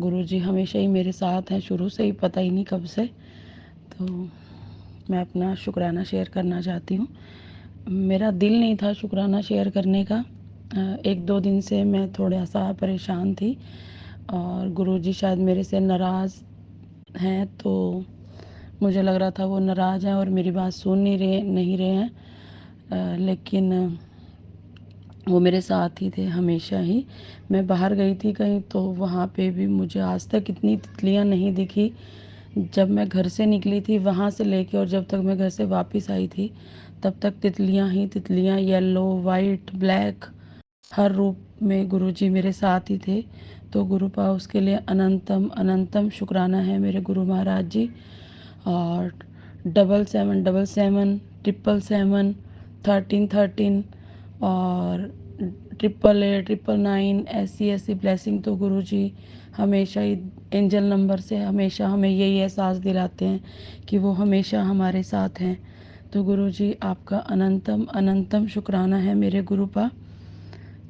B: गुरुजी हमेशा ही मेरे साथ हैं, शुरू से ही, पता ही नहीं कब से। तो मैं अपना शुक्राना शेयर करना चाहती हूँ। मेरा दिल नहीं था शुक्राना शेयर करने का, एक दो दिन से मैं थोड़ा सा परेशान थी और गुरुजी शायद मेरे से नाराज़ हैं, तो मुझे लग रहा था वो नाराज़ हैं और मेरी बात सुन नहीं रहे हैं, लेकिन वो मेरे साथ ही थे हमेशा ही। मैं बाहर गई थी कहीं तो वहाँ पे भी मुझे आज तक इतनी तितलियाँ नहीं दिखी। जब मैं घर से निकली थी वहाँ से लेके और जब तक मैं घर से वापस आई थी तब तक तितलियाँ ही तितलियाँ, येलो वाइट ब्लैक, हर रूप में गुरुजी मेरे साथ ही थे। तो गुरुपा उसके लिए अनंतम अनंतम शुक्राना है मेरे गुरु महाराज जी। और 7777 777 1313 और 888 ऐसी ब्लेसिंग तो गुरुजी हमेशा ही एंजल नंबर से हमेशा हमें यही एहसास दिलाते हैं कि वो हमेशा हमारे साथ हैं। तो गुरुजी आपका अनंतम अनंतम शुक्राना है मेरे गुरुपा।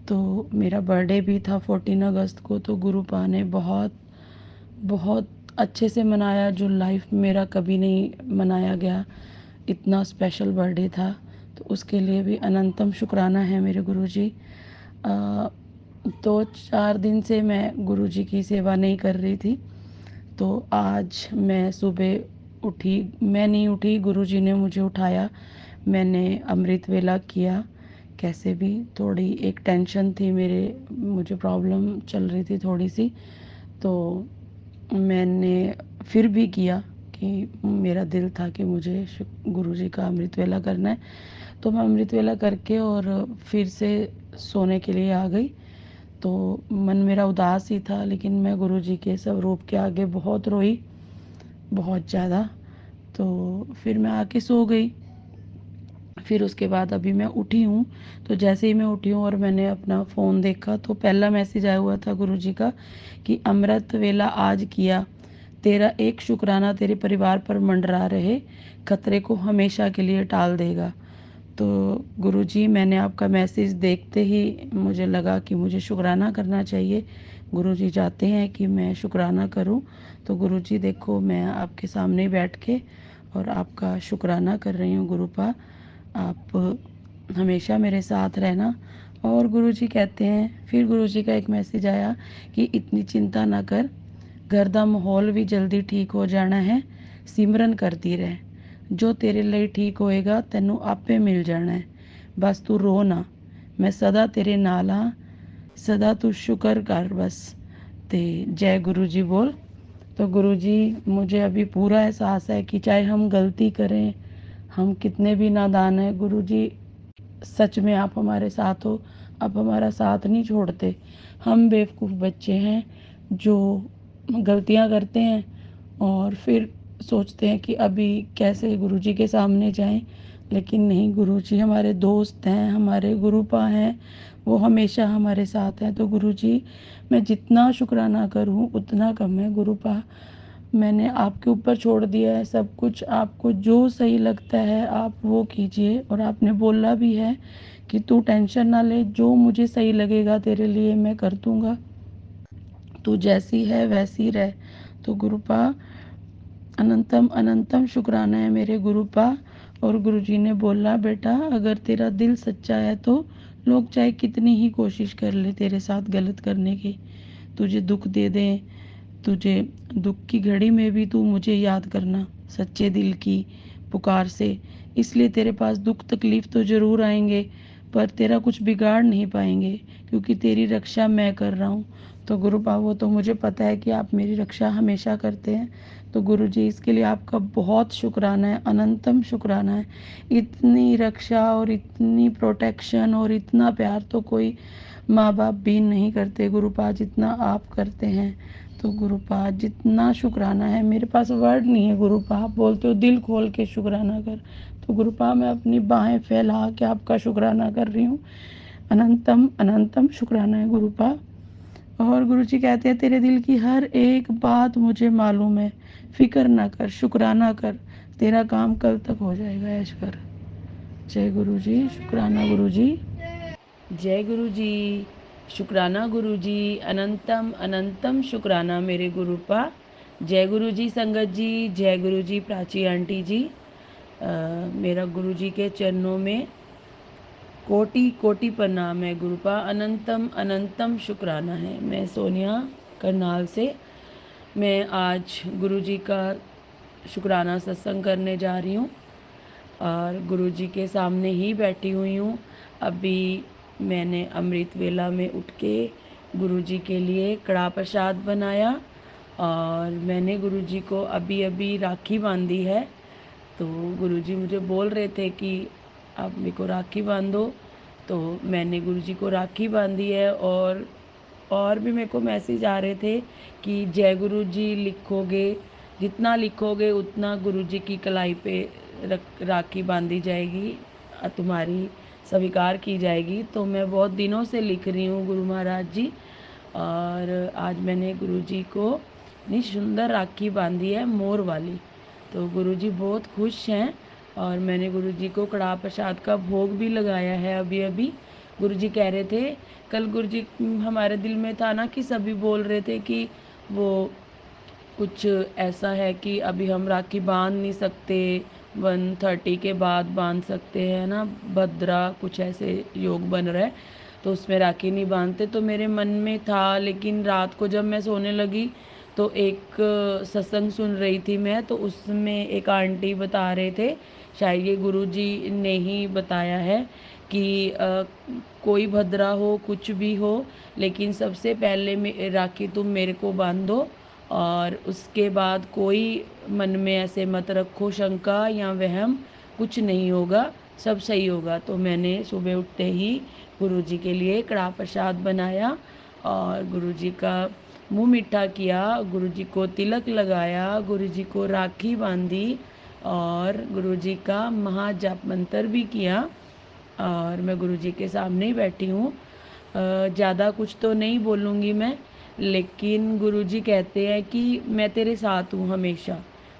B: तो मेरा बर्थडे भी था 14 अगस्त को, तो गुरुपा ने बहुत बहुत अच्छे से मनाया, जो लाइफ में मेरा कभी नहीं मनाया गया, इतना स्पेशल बर्थडे था। तो उसके लिए भी अनंतम शुक्राना है मेरे गुरुजी। तो 4 दिन से मैं गुरुजी की सेवा नहीं कर रही थी। तो आज मैं सुबह उठी, मैं नहीं उठी, गुरुजी ने मुझे उठाया। मैंने अमृत वेला किया। कैसे भी थोड़ी एक टेंशन थी मेरे, मुझे प्रॉब्लम चल रही थी थोड़ी सी, तो मैंने फिर भी किया कि मेरा दिल था कि मुझे गुरुजी का अमृत वेला करना है। तो मैं अमृत वेला करके और फिर से सोने के लिए आ गई। तो मन मेरा उदास ही था, लेकिन मैं गुरुजी के स्वरूप के आगे बहुत रोई, बहुत ज़्यादा। तो फिर मैं आके सो गई। फिर उसके बाद अभी मैं उठी हूँ। तो जैसे ही मैं उठी हूँ और मैंने अपना फ़ोन देखा, तो पहला मैसेज आया हुआ था गुरुजी का कि अमृत वेला आज किया, तेरा एक शुक्राना तेरे परिवार पर मंडरा रहे, खतरे को हमेशा के लिए टाल देगा। तो गुरुजी, मैंने आपका मैसेज देखते ही मुझे लगा कि मुझे शुक्राना करना चाहिए। गुरुजी चाहते हैं कि मैं शुक्राना करूं। तो गुरुजी देखो, मैं आपके सामने बैठ के और आपका शुक्राना कर रही हूँ गुरुपा। आप हमेशा मेरे साथ रहना। और गुरुजी कहते हैं, फिर गुरुजी का एक मैसेज आया कि इतनी चिंता ना कर, घर दा माहौल भी जल्दी ठीक हो जाना है, सिमरन करती रह, जो तेरे लिए ठीक होएगा तैनू आपे मिल जाना है, बस तू रो ना, मैं सदा तेरे नाल हाँ, सदा तू शुक्र कर बस। ते जय गुरु जी बोल। तो गुरु जी, मुझे अभी पूरा एहसास है कि चाहे हम गलती करें, हम कितने भी नादान हैं, गुरु जी सच में आप हमारे साथ हो, आप हमारा साथ नहीं छोड़ते। हम बेवकूफ़ बच्चे हैं जो गलतियां करते हैं और फिर सोचते हैं कि अभी कैसे गुरुजी के सामने जाएं। लेकिन नहीं, गुरुजी हमारे दोस्त हैं, हमारे गुरुपा हैं, वो हमेशा हमारे साथ हैं। तो गुरुजी, मैं जितना शुक्राना करूं उतना कम है गुरुपा। मैंने आपके ऊपर छोड़ दिया है सब कुछ, आपको जो सही लगता है आप वो कीजिए। और आपने बोला भी है कि तू टेंशन ना ले, जो मुझे सही लगेगा तेरे लिए मैं कर दूंगा, तू जैसी है वैसी रह। तो गुरुपा, अनंतम अनंतम शुक्राना है मेरे गुरुपा। और गुरुजी ने बोला, बेटा अगर तेरा दिल सच्चा है तो लोग चाहे कितनी ही कोशिश कर ले तेरे साथ गलत करने की, तुझे दुख दे दें, तुझे दुख की घड़ी में भी तू मुझे याद करना सच्चे दिल की पुकार से। इसलिए तेरे पास दुख तकलीफ तो ज़रूर आएंगे, पर तेरा कुछ बिगाड़ नहीं पाएंगे, क्योंकि तेरी रक्षा मैं कर रहा हूँ। तो गुरु वो तो मुझे पता है कि आप मेरी रक्षा हमेशा करते हैं। तो गुरु जी, इसके लिए आपका बहुत शुक्राना है, अनंतम शुक्राना है। इतनी रक्षा और इतनी प्रोटेक्शन और इतना प्यार तो कोई माँ बाप भी नहीं करते गुरुपा, जितना आप करते हैं। तो गुरुपा, जितना शुक्राना है, मेरे पास वर्ड नहीं है गुरुपा। आप बोलते हो दिल खोल के शुक्राना कर, तो गुरुपा मैं अपनी बाहें फैला के आपका शुक्राना कर रही हूँ। अनंतम अनंतम शुक्राना है गुरुपा। और गुरुजी कहते हैं, तेरे दिल की हर एक बात मुझे मालूम है, फिक्र ना कर, शुक्राना कर, तेरा काम कल तक हो जाएगा ऐश कर। जय गुरु जी, शुक्राना गुरु जी। जय गुरु जी, शुक्राना गुरु जी, अनंतम अनंतम शुक्राना मेरे गुरुपा। जय गुरु जी संगत जी, जय गुरु जी प्राची आंटी जी। मेरा गुरु जी के चरणों में कोटि कोटि प्रणाम है गुरुपा, अनंतम अनंतम शुक्राना है। मैं सोनिया करनाल से, मैं आज गुरु जी का शुक्राना सत्संग करने जा रही हूँ और गुरु जी के सामने ही बैठी हुई हूँ। अभी मैंने अमृत वेला में उठ के गुरु जी के लिए कड़ा प्रसाद बनाया और मैंने गुरु जी को अभी अभी राखी बांधी है। तो गुरुजी मुझे बोल रहे थे कि आप मेरे को राखी बांधो, तो मैंने गुरुजी को राखी बांधी है। और भी मेरे को मैसेज आ रहे थे कि जय गुरु जी लिखोगे, जितना लिखोगे उतना गुरु जी की कलाई पे राखी बांधी जाएगी तुम्हारी स्वीकार की जाएगी। तो मैं बहुत दिनों से लिख रही हूँ गुरु महाराज जी, और आज मैंने गुरु जी को इतनी सुंदर राखी बांधी है, मोर वाली। तो गुरु जी बहुत खुश हैं, और मैंने गुरु जी को कड़ाह प्रसाद का भोग भी लगाया है अभी अभी। गुरु जी कह रहे थे कल, गुरु जी हमारे दिल में था ना कि सभी बोल रहे थे कि वो कुछ ऐसा है कि अभी हम राखी बांध नहीं सकते, 130 के बाद बांध सकते हैं ना, भद्रा कुछ ऐसे योग बन रहा है, तो उसमें राखी नहीं बांधते। तो मेरे मन में था, लेकिन रात को जब मैं सोने लगी तो एक सत्संग सुन रही थी मैं, तो उसमें एक आंटी बता रहे थे, शायद ये गुरु जी ने ही बताया है कि कोई भद्रा हो कुछ भी हो, लेकिन सबसे पहले राखी तुम मेरे को बांधो, और उसके बाद कोई मन में ऐसे मत रखो शंका या वहम, कुछ नहीं होगा, सब सही होगा। तो मैंने सुबह उठते ही गुरुजी के लिए कड़ाह प्रसाद बनाया, और गुरुजी का मुंह मीठा किया, गुरुजी को तिलक लगाया, गुरुजी को राखी बांधी, और गुरुजी का महाजाप मंत्र भी किया। और मैं गुरुजी के सामने ही बैठी हूँ। ज़्यादा कुछ तो नहीं बोलूँगी मैं, लेकिन गुरुजी कहते हैं कि मैं तेरे साथ हूँ हमेशा।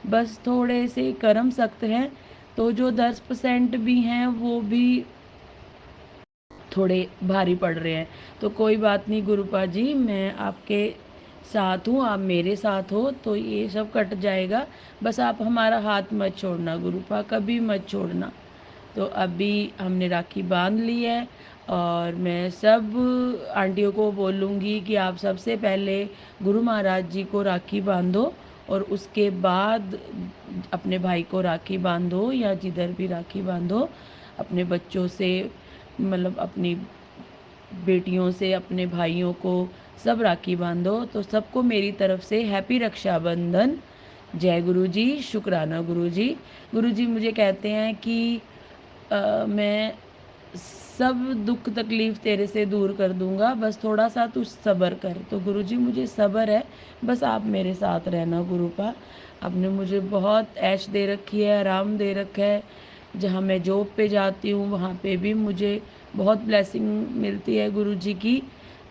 B: बस थोड़े से कर्म सख्त हैं, तो जो 10% भी हैं वो भी थोड़े भारी पड़ रहे हैं। तो कोई बात नहीं गुरुपा जी, मैं आपके साथ हूँ, आप मेरे साथ हो, तो ये सब कट जाएगा। बस आप हमारा हाथ मत छोड़ना गुरुपा, कभी मत छोड़ना। तो अभी हमने राखी बांध ली है, और मैं सब आंटियों को बोलूँगी कि आप सबसे पहले गुरु महाराज जी को राखी बांधो, और उसके बाद अपने भाई को राखी बांधो, या जिधर भी राखी बांधो, अपने बच्चों से, मतलब अपनी बेटियों से, अपने भाइयों को सब राखी बांधो। तो सबको मेरी तरफ से हैप्पी रक्षाबंधन। जय गुरु जी, शुक्राना गुरु जी। गुरु जी मुझे कहते हैं कि मैं सब दुख तकलीफ तेरे से दूर कर दूंगा, बस थोड़ा सा तू सब्र कर। तो गुरु जी मुझे सब्र है, बस आप मेरे साथ रहना गुरुपा। आपने मुझे बहुत ऐश दे रखी है, आराम दे रखा है। जहाँ मैं जॉब पे जाती हूँ वहाँ पे भी मुझे बहुत ब्लेसिंग मिलती है गुरु जी की।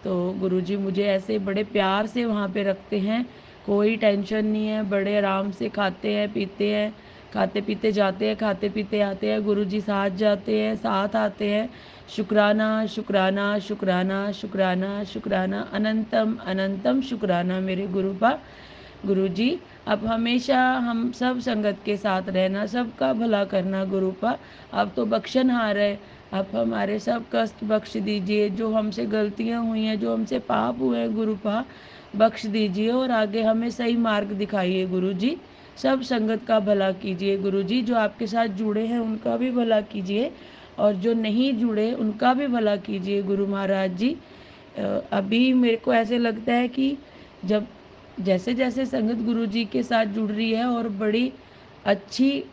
B: तो गुरु जी मुझे ऐसे बड़े प्यार से वहाँ पे रखते हैं, कोई टेंशन नहीं है, बड़े आराम से खाते हैं पीते हैं, खाते पीते जाते हैं, खाते पीते आते हैं, गुरु जी साथ जाते हैं, साथ आते हैं। शुक्राना शुक्राना शुक्राना शुक्राना शुक्राना, अनंतम अनंतम शुक्राना मेरे गुरुपा। गुरु जी आप हमेशा हम सब संगत के साथ रहना, सबका भला करना गुरुपा। आप तो बख्शनहार है, आप हमारे सब कष्ट बख्श दीजिए, जो हमसे गलतियां हुई हैं, जो हमसे पाप हुए हैं गुरुपा, बख्श दीजिए, और आगे हमें सही मार्ग दिखाइए गुरु जी। सब संगत का भला कीजिए गुरु जी, जो आपके साथ जुड़े हैं उनका भी भला कीजिए, और जो नहीं जुड़े उनका भी भला कीजिए गुरु महाराज जी। अभी मेरे को ऐसे लगता है कि जब जैसे जैसे संगत गुरु जी के साथ जुड़ रही है, और बड़ी अच्छी,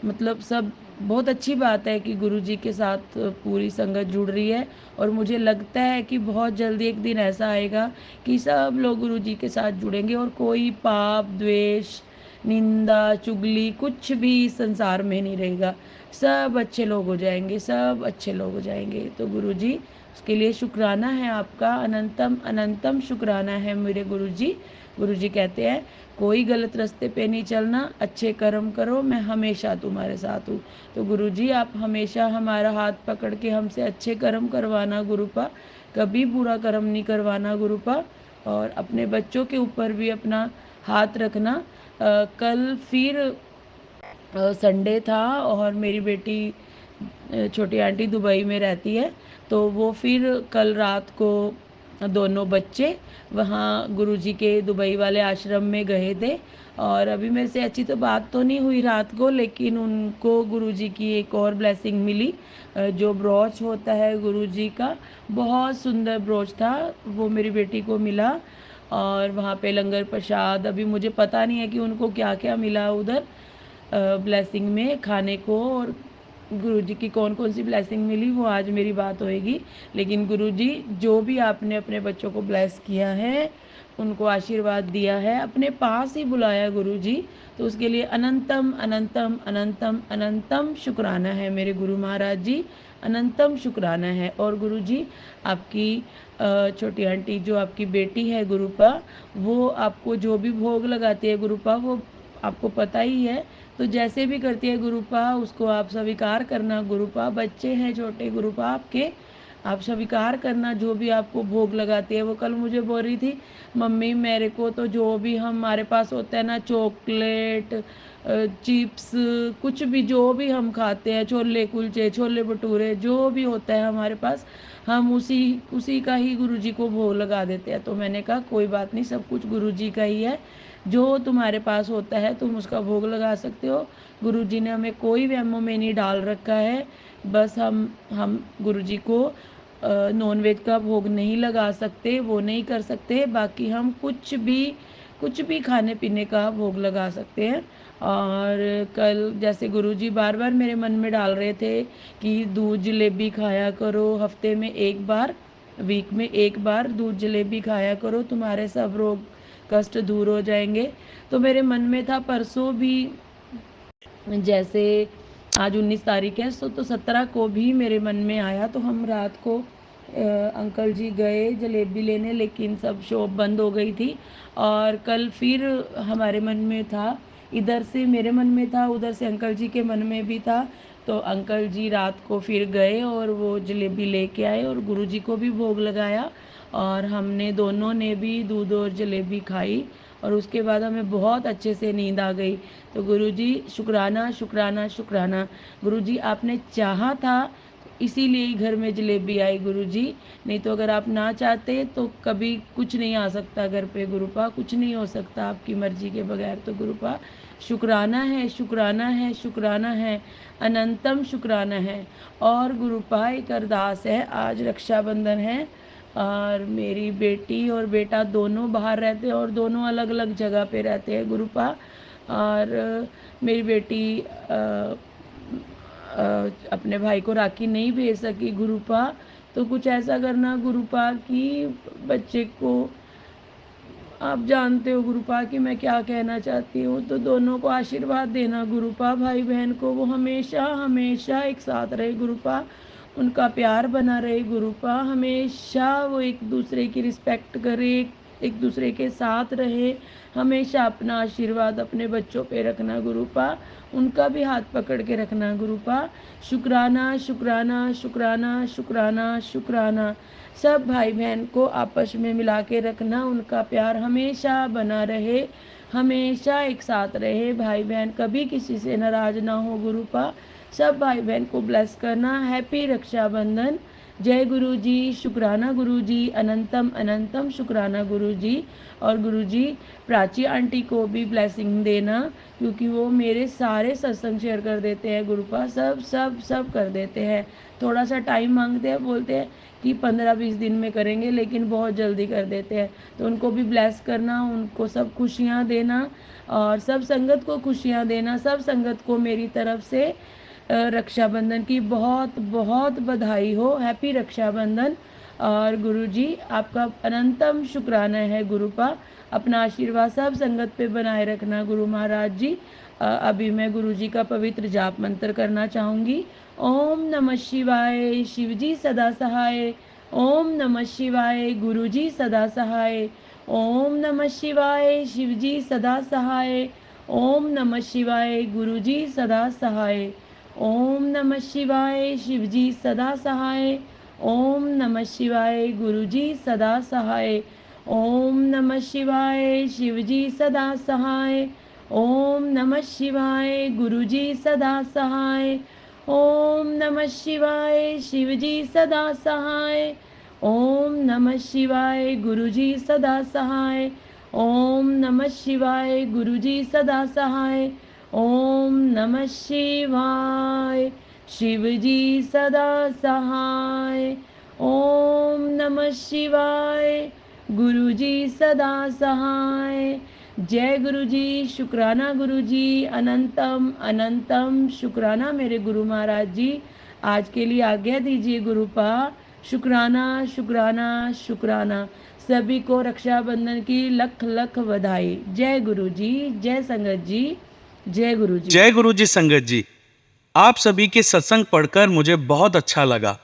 B: मतलब सब बहुत अच्छी बात है कि गुरु जी के साथ पूरी संगत जुड़ रही है, और मुझे लगता है कि बहुत जल्दी एक दिन ऐसा आएगा कि सब लोग गुरु जी के साथ जुड़ेंगे, और कोई पाप द्वेष निंदा चुगली कुछ भी इस संसार में नहीं रहेगा, सब अच्छे लोग हो जाएंगे, सब अच्छे लोग हो जाएंगे। तो गुरु जी उसके लिए शुक्राना है आपका, अनंतम अनंतम शुक्राना है मेरे गुरु जी। गुरु जी कहते हैं कोई गलत रास्ते पे नहीं चलना, अच्छे कर्म करो, मैं हमेशा तुम्हारे साथ हूँ। तो गुरु जी आप हमेशा हमारा हाथ पकड़ के हमसे अच्छे कर्म करवाना गुरुपा, कभी बुरा कर्म नहीं करवाना गुरुपा, और अपने बच्चों के ऊपर भी अपना हाथ रखना। कल फिर संडे था, और मेरी बेटी छोटी आंटी दुबई में रहती है, तो वो फिर कल रात को दोनों बच्चे वहाँ गुरुजी के दुबई वाले आश्रम में गए थे। और अभी मेरे से अच्छी तो बात तो नहीं हुई रात को, लेकिन उनको गुरुजी की एक और ब्लेसिंग मिली। जो ब्रोच होता है गुरुजी का, बहुत सुंदर ब्रोच था, वो मेरी बेटी को मिला। और वहाँ पे लंगर प्रसाद, अभी मुझे पता नहीं है कि उनको क्या क्या मिला उधर ब्लेसिंग में खाने को, और गुरुजी की कौन कौन सी ब्लेसिंग मिली वो आज मेरी बात होएगी। लेकिन गुरुजी जो भी आपने अपने बच्चों को ब्लेस किया है, उनको आशीर्वाद दिया है, अपने पास ही बुलाया गुरुजी, तो उसके लिए अनंतम अनंतम अनंतम अनंतम शुक्राना है मेरे गुरु महाराज जी। अनंतम शुक्राना है। और गुरुजी आपकी छोटी आंटी जो आपकी बेटी है गुरुपा, वो आपको जो भी भोग लगाती है गुरुपा, वो आपको पता ही है। तो जैसे भी करती है गुरुपा, उसको आप स्वीकार करना गुरुपा। बच्चे हैं छोटे गुरुपा आपके, आप स्वीकार करना जो भी आपको भोग लगाती है। वो कल मुझे बोल रही थी, मम्मी मेरे को तो जो भी हमारे पास होता है ना, चॉकलेट, चिप्स, कुछ भी जो भी हम खाते हैं, छोले कुलचे, छोले भटूरे, जो भी होता है हमारे पास, हम उसी उसी का ही गुरुजी को भोग लगा देते हैं। तो मैंने कहा कोई बात नहीं, सब कुछ गुरुजी का ही है, जो तुम्हारे पास होता है तुम उसका भोग लगा सकते हो। गुरुजी ने हमें कोई वहमों में नहीं डाल रखा है। बस हम गुरुजी को नॉनवेज का भोग नहीं लगा सकते, वो नहीं कर सकते। बाकी हम कुछ भी खाने पीने का भोग लगा सकते हैं। और कल जैसे गुरुजी बार बार मेरे मन में डाल रहे थे कि दूध जलेबी खाया करो, हफ्ते में एक बार, वीक में एक बार दूध जलेबी खाया करो, तुम्हारे सब रोग कष्ट दूर हो जाएंगे। तो मेरे मन में था परसों भी, जैसे आज 19 तारीख है, तो 17 को भी मेरे मन में आया। तो हम रात को अंकल जी गए जलेबी लेने, लेकिन सब शॉप बंद हो गई थी। और कल फिर हमारे मन में था, इधर से मेरे मन में था, उधर से अंकल जी के मन में भी था। तो अंकल जी रात को फिर गए और वो जलेबी लेके आए और गुरुजी को भी भोग लगाया। और हमने दोनों ने भी दूध और जलेबी खाई और उसके बाद हमें बहुत अच्छे से नींद आ गई। तो गुरुजी शुक्राना शुक्राना शुक्राना। गुरुजी आपने चाहा था, इसीलिए ही घर में जलेबी आई गुरुजी, नहीं तो अगर आप ना चाहते तो कभी कुछ नहीं आ सकता घर पे गुरुपा, कुछ नहीं हो सकता आपकी मर्जी के बगैर। तो गुरुपा शुक्राना है, शुक्राना है, शुक्राना है, अनंतम शुक्राना है। और गुरुपा एक अरदास है, आज रक्षाबंधन है और मेरी बेटी और बेटा दोनों बाहर रहते हैं और दोनों अलग अलग जगह पे रहते हैं गुरुपा। और मेरी बेटी अपने भाई को राखी नहीं भेज सकी गुरुपा। तो कुछ ऐसा करना गुरुपा कि बच्चे को, आप जानते हो गुरुपा कि मैं क्या कहना चाहती हूँ, तो दोनों को आशीर्वाद देना गुरुपा, भाई बहन को, वो हमेशा हमेशा एक साथ रहे गुरुपा, उनका प्यार बना रहे गुरुपा, हमेशा वो एक दूसरे की रिस्पेक्ट करे, एक दूसरे के साथ रहे। हमेशा अपना आशीर्वाद अपने बच्चों पे रखना गुरुपा, उनका भी हाथ पकड़ के रखना गुरुपा। शुक्राना शुक्राना शुक्राना शुक्राना शुक्राना। सब भाई बहन को आपस में मिला के रखना, उनका प्यार हमेशा बना रहे, हमेशा एक साथ रहे, भाई बहन कभी किसी से नाराज ना हो गुरुपा। सब भाई बहन को ब्लेस करना। हैप्पी रक्षाबंधन। जय गुरु जी, शुक्राना गुरु जी, अनंतम अनंतम शुक्राना गुरु जी। और गुरु जी प्राची आंटी को भी ब्लेसिंग देना, क्योंकि वो मेरे सारे सत्संग शेयर कर देते हैं गुरुपा, सब सब सब कर देते हैं। थोड़ा सा टाइम मांगते हैं, बोलते हैं कि 15-20 दिन में करेंगे, लेकिन बहुत जल्दी कर देते हैं। तो उनको भी ब्लेस करना, उनको सब खुशियाँ देना और सब संगत को खुशियाँ देना। सब संगत को मेरी तरफ से रक्षाबंधन की बहुत बहुत बधाई हो। हैप्पी रक्षाबंधन। और गुरुजी आपका अनंतम शुक्राना है गुरुपा, अपना आशीर्वाद सब संगत पे बनाए रखना गुरु महाराज जी। अभी मैं गुरुजी का पवित्र जाप मंत्र करना चाहूँगी। ओम नमः शिवाय, शिवजी सदा सहाय। ओम नमः शिवाय, गुरुजी सदा सहाय। ओम नमः शिवाय, शिवजी सदा सहाय। ओम नमः शिवाय, गुरुजी सदा सहाय। ओम नमः शिवाय, शिवजी सदा सहाय। ओम नमः शिवाय, गुरुजी सदा सहाय। ओम नमः शिवाय, शिवजी सदा सहाय। ओम नमः शिवाय, गुरुजी सदा सहाय। ओम नमः शिवाय, शिवजी सदा सहाय। ओम नमः शिवाय, गुरुजी सदा सहाय। ओम नमः शिवाय, गुरुजी सदा सहाय। ओम नमः शिवाय, शिवजी सदा सहाय। ओम नमः शिवाय, गुरुजी सदा सहाय। जय गुरु जी, शुक्राना गुरु जी, अनंतम अनंतम शुक्राना मेरे गुरु महाराज जी। आज के लिए आज्ञा दीजिए गुरुपा। शुक्राना शुक्राना शुक्राना। सभी को रक्षाबंधन की लख लख बधाई। जय गुरु जी, जय संगत जी, जय गुरु जी।
A: जय गुरु जी संगत जी। आप सभी के सत्संग पढ़कर मुझे बहुत अच्छा लगा।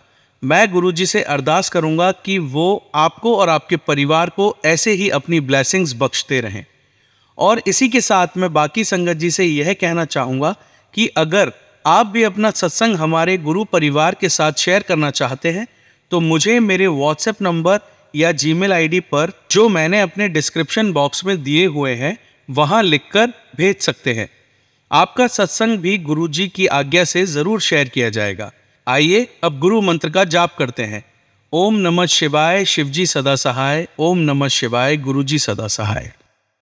A: मैं गुरुजी से अरदास करूंगा कि वो आपको और आपके परिवार को ऐसे ही अपनी ब्लेसिंग्स बख्शते रहें। और इसी के साथ मैं बाकी संगत जी से यह कहना चाहूँगा कि अगर आप भी अपना सत्संग हमारे गुरु परिवार के साथ शेयर करना चाहते हैं तो मुझे मेरे व्हाट्सएप नंबर या जीमेल आईडी पर, जो मैंने अपने डिस्क्रिप्शन बॉक्स में दिए हुए हैं, वहाँ लिखकर भेज सकते हैं। आपका सत्संग भी गुरुजी की आज्ञा से ज़रूर शेयर किया जाएगा। आइए अब गुरु मंत्र का जाप करते हैं। ओम नमः शिवाय, शिवजी सदा सहाय। ओम नमः शिवाय, गुरुजी सदा सहाय।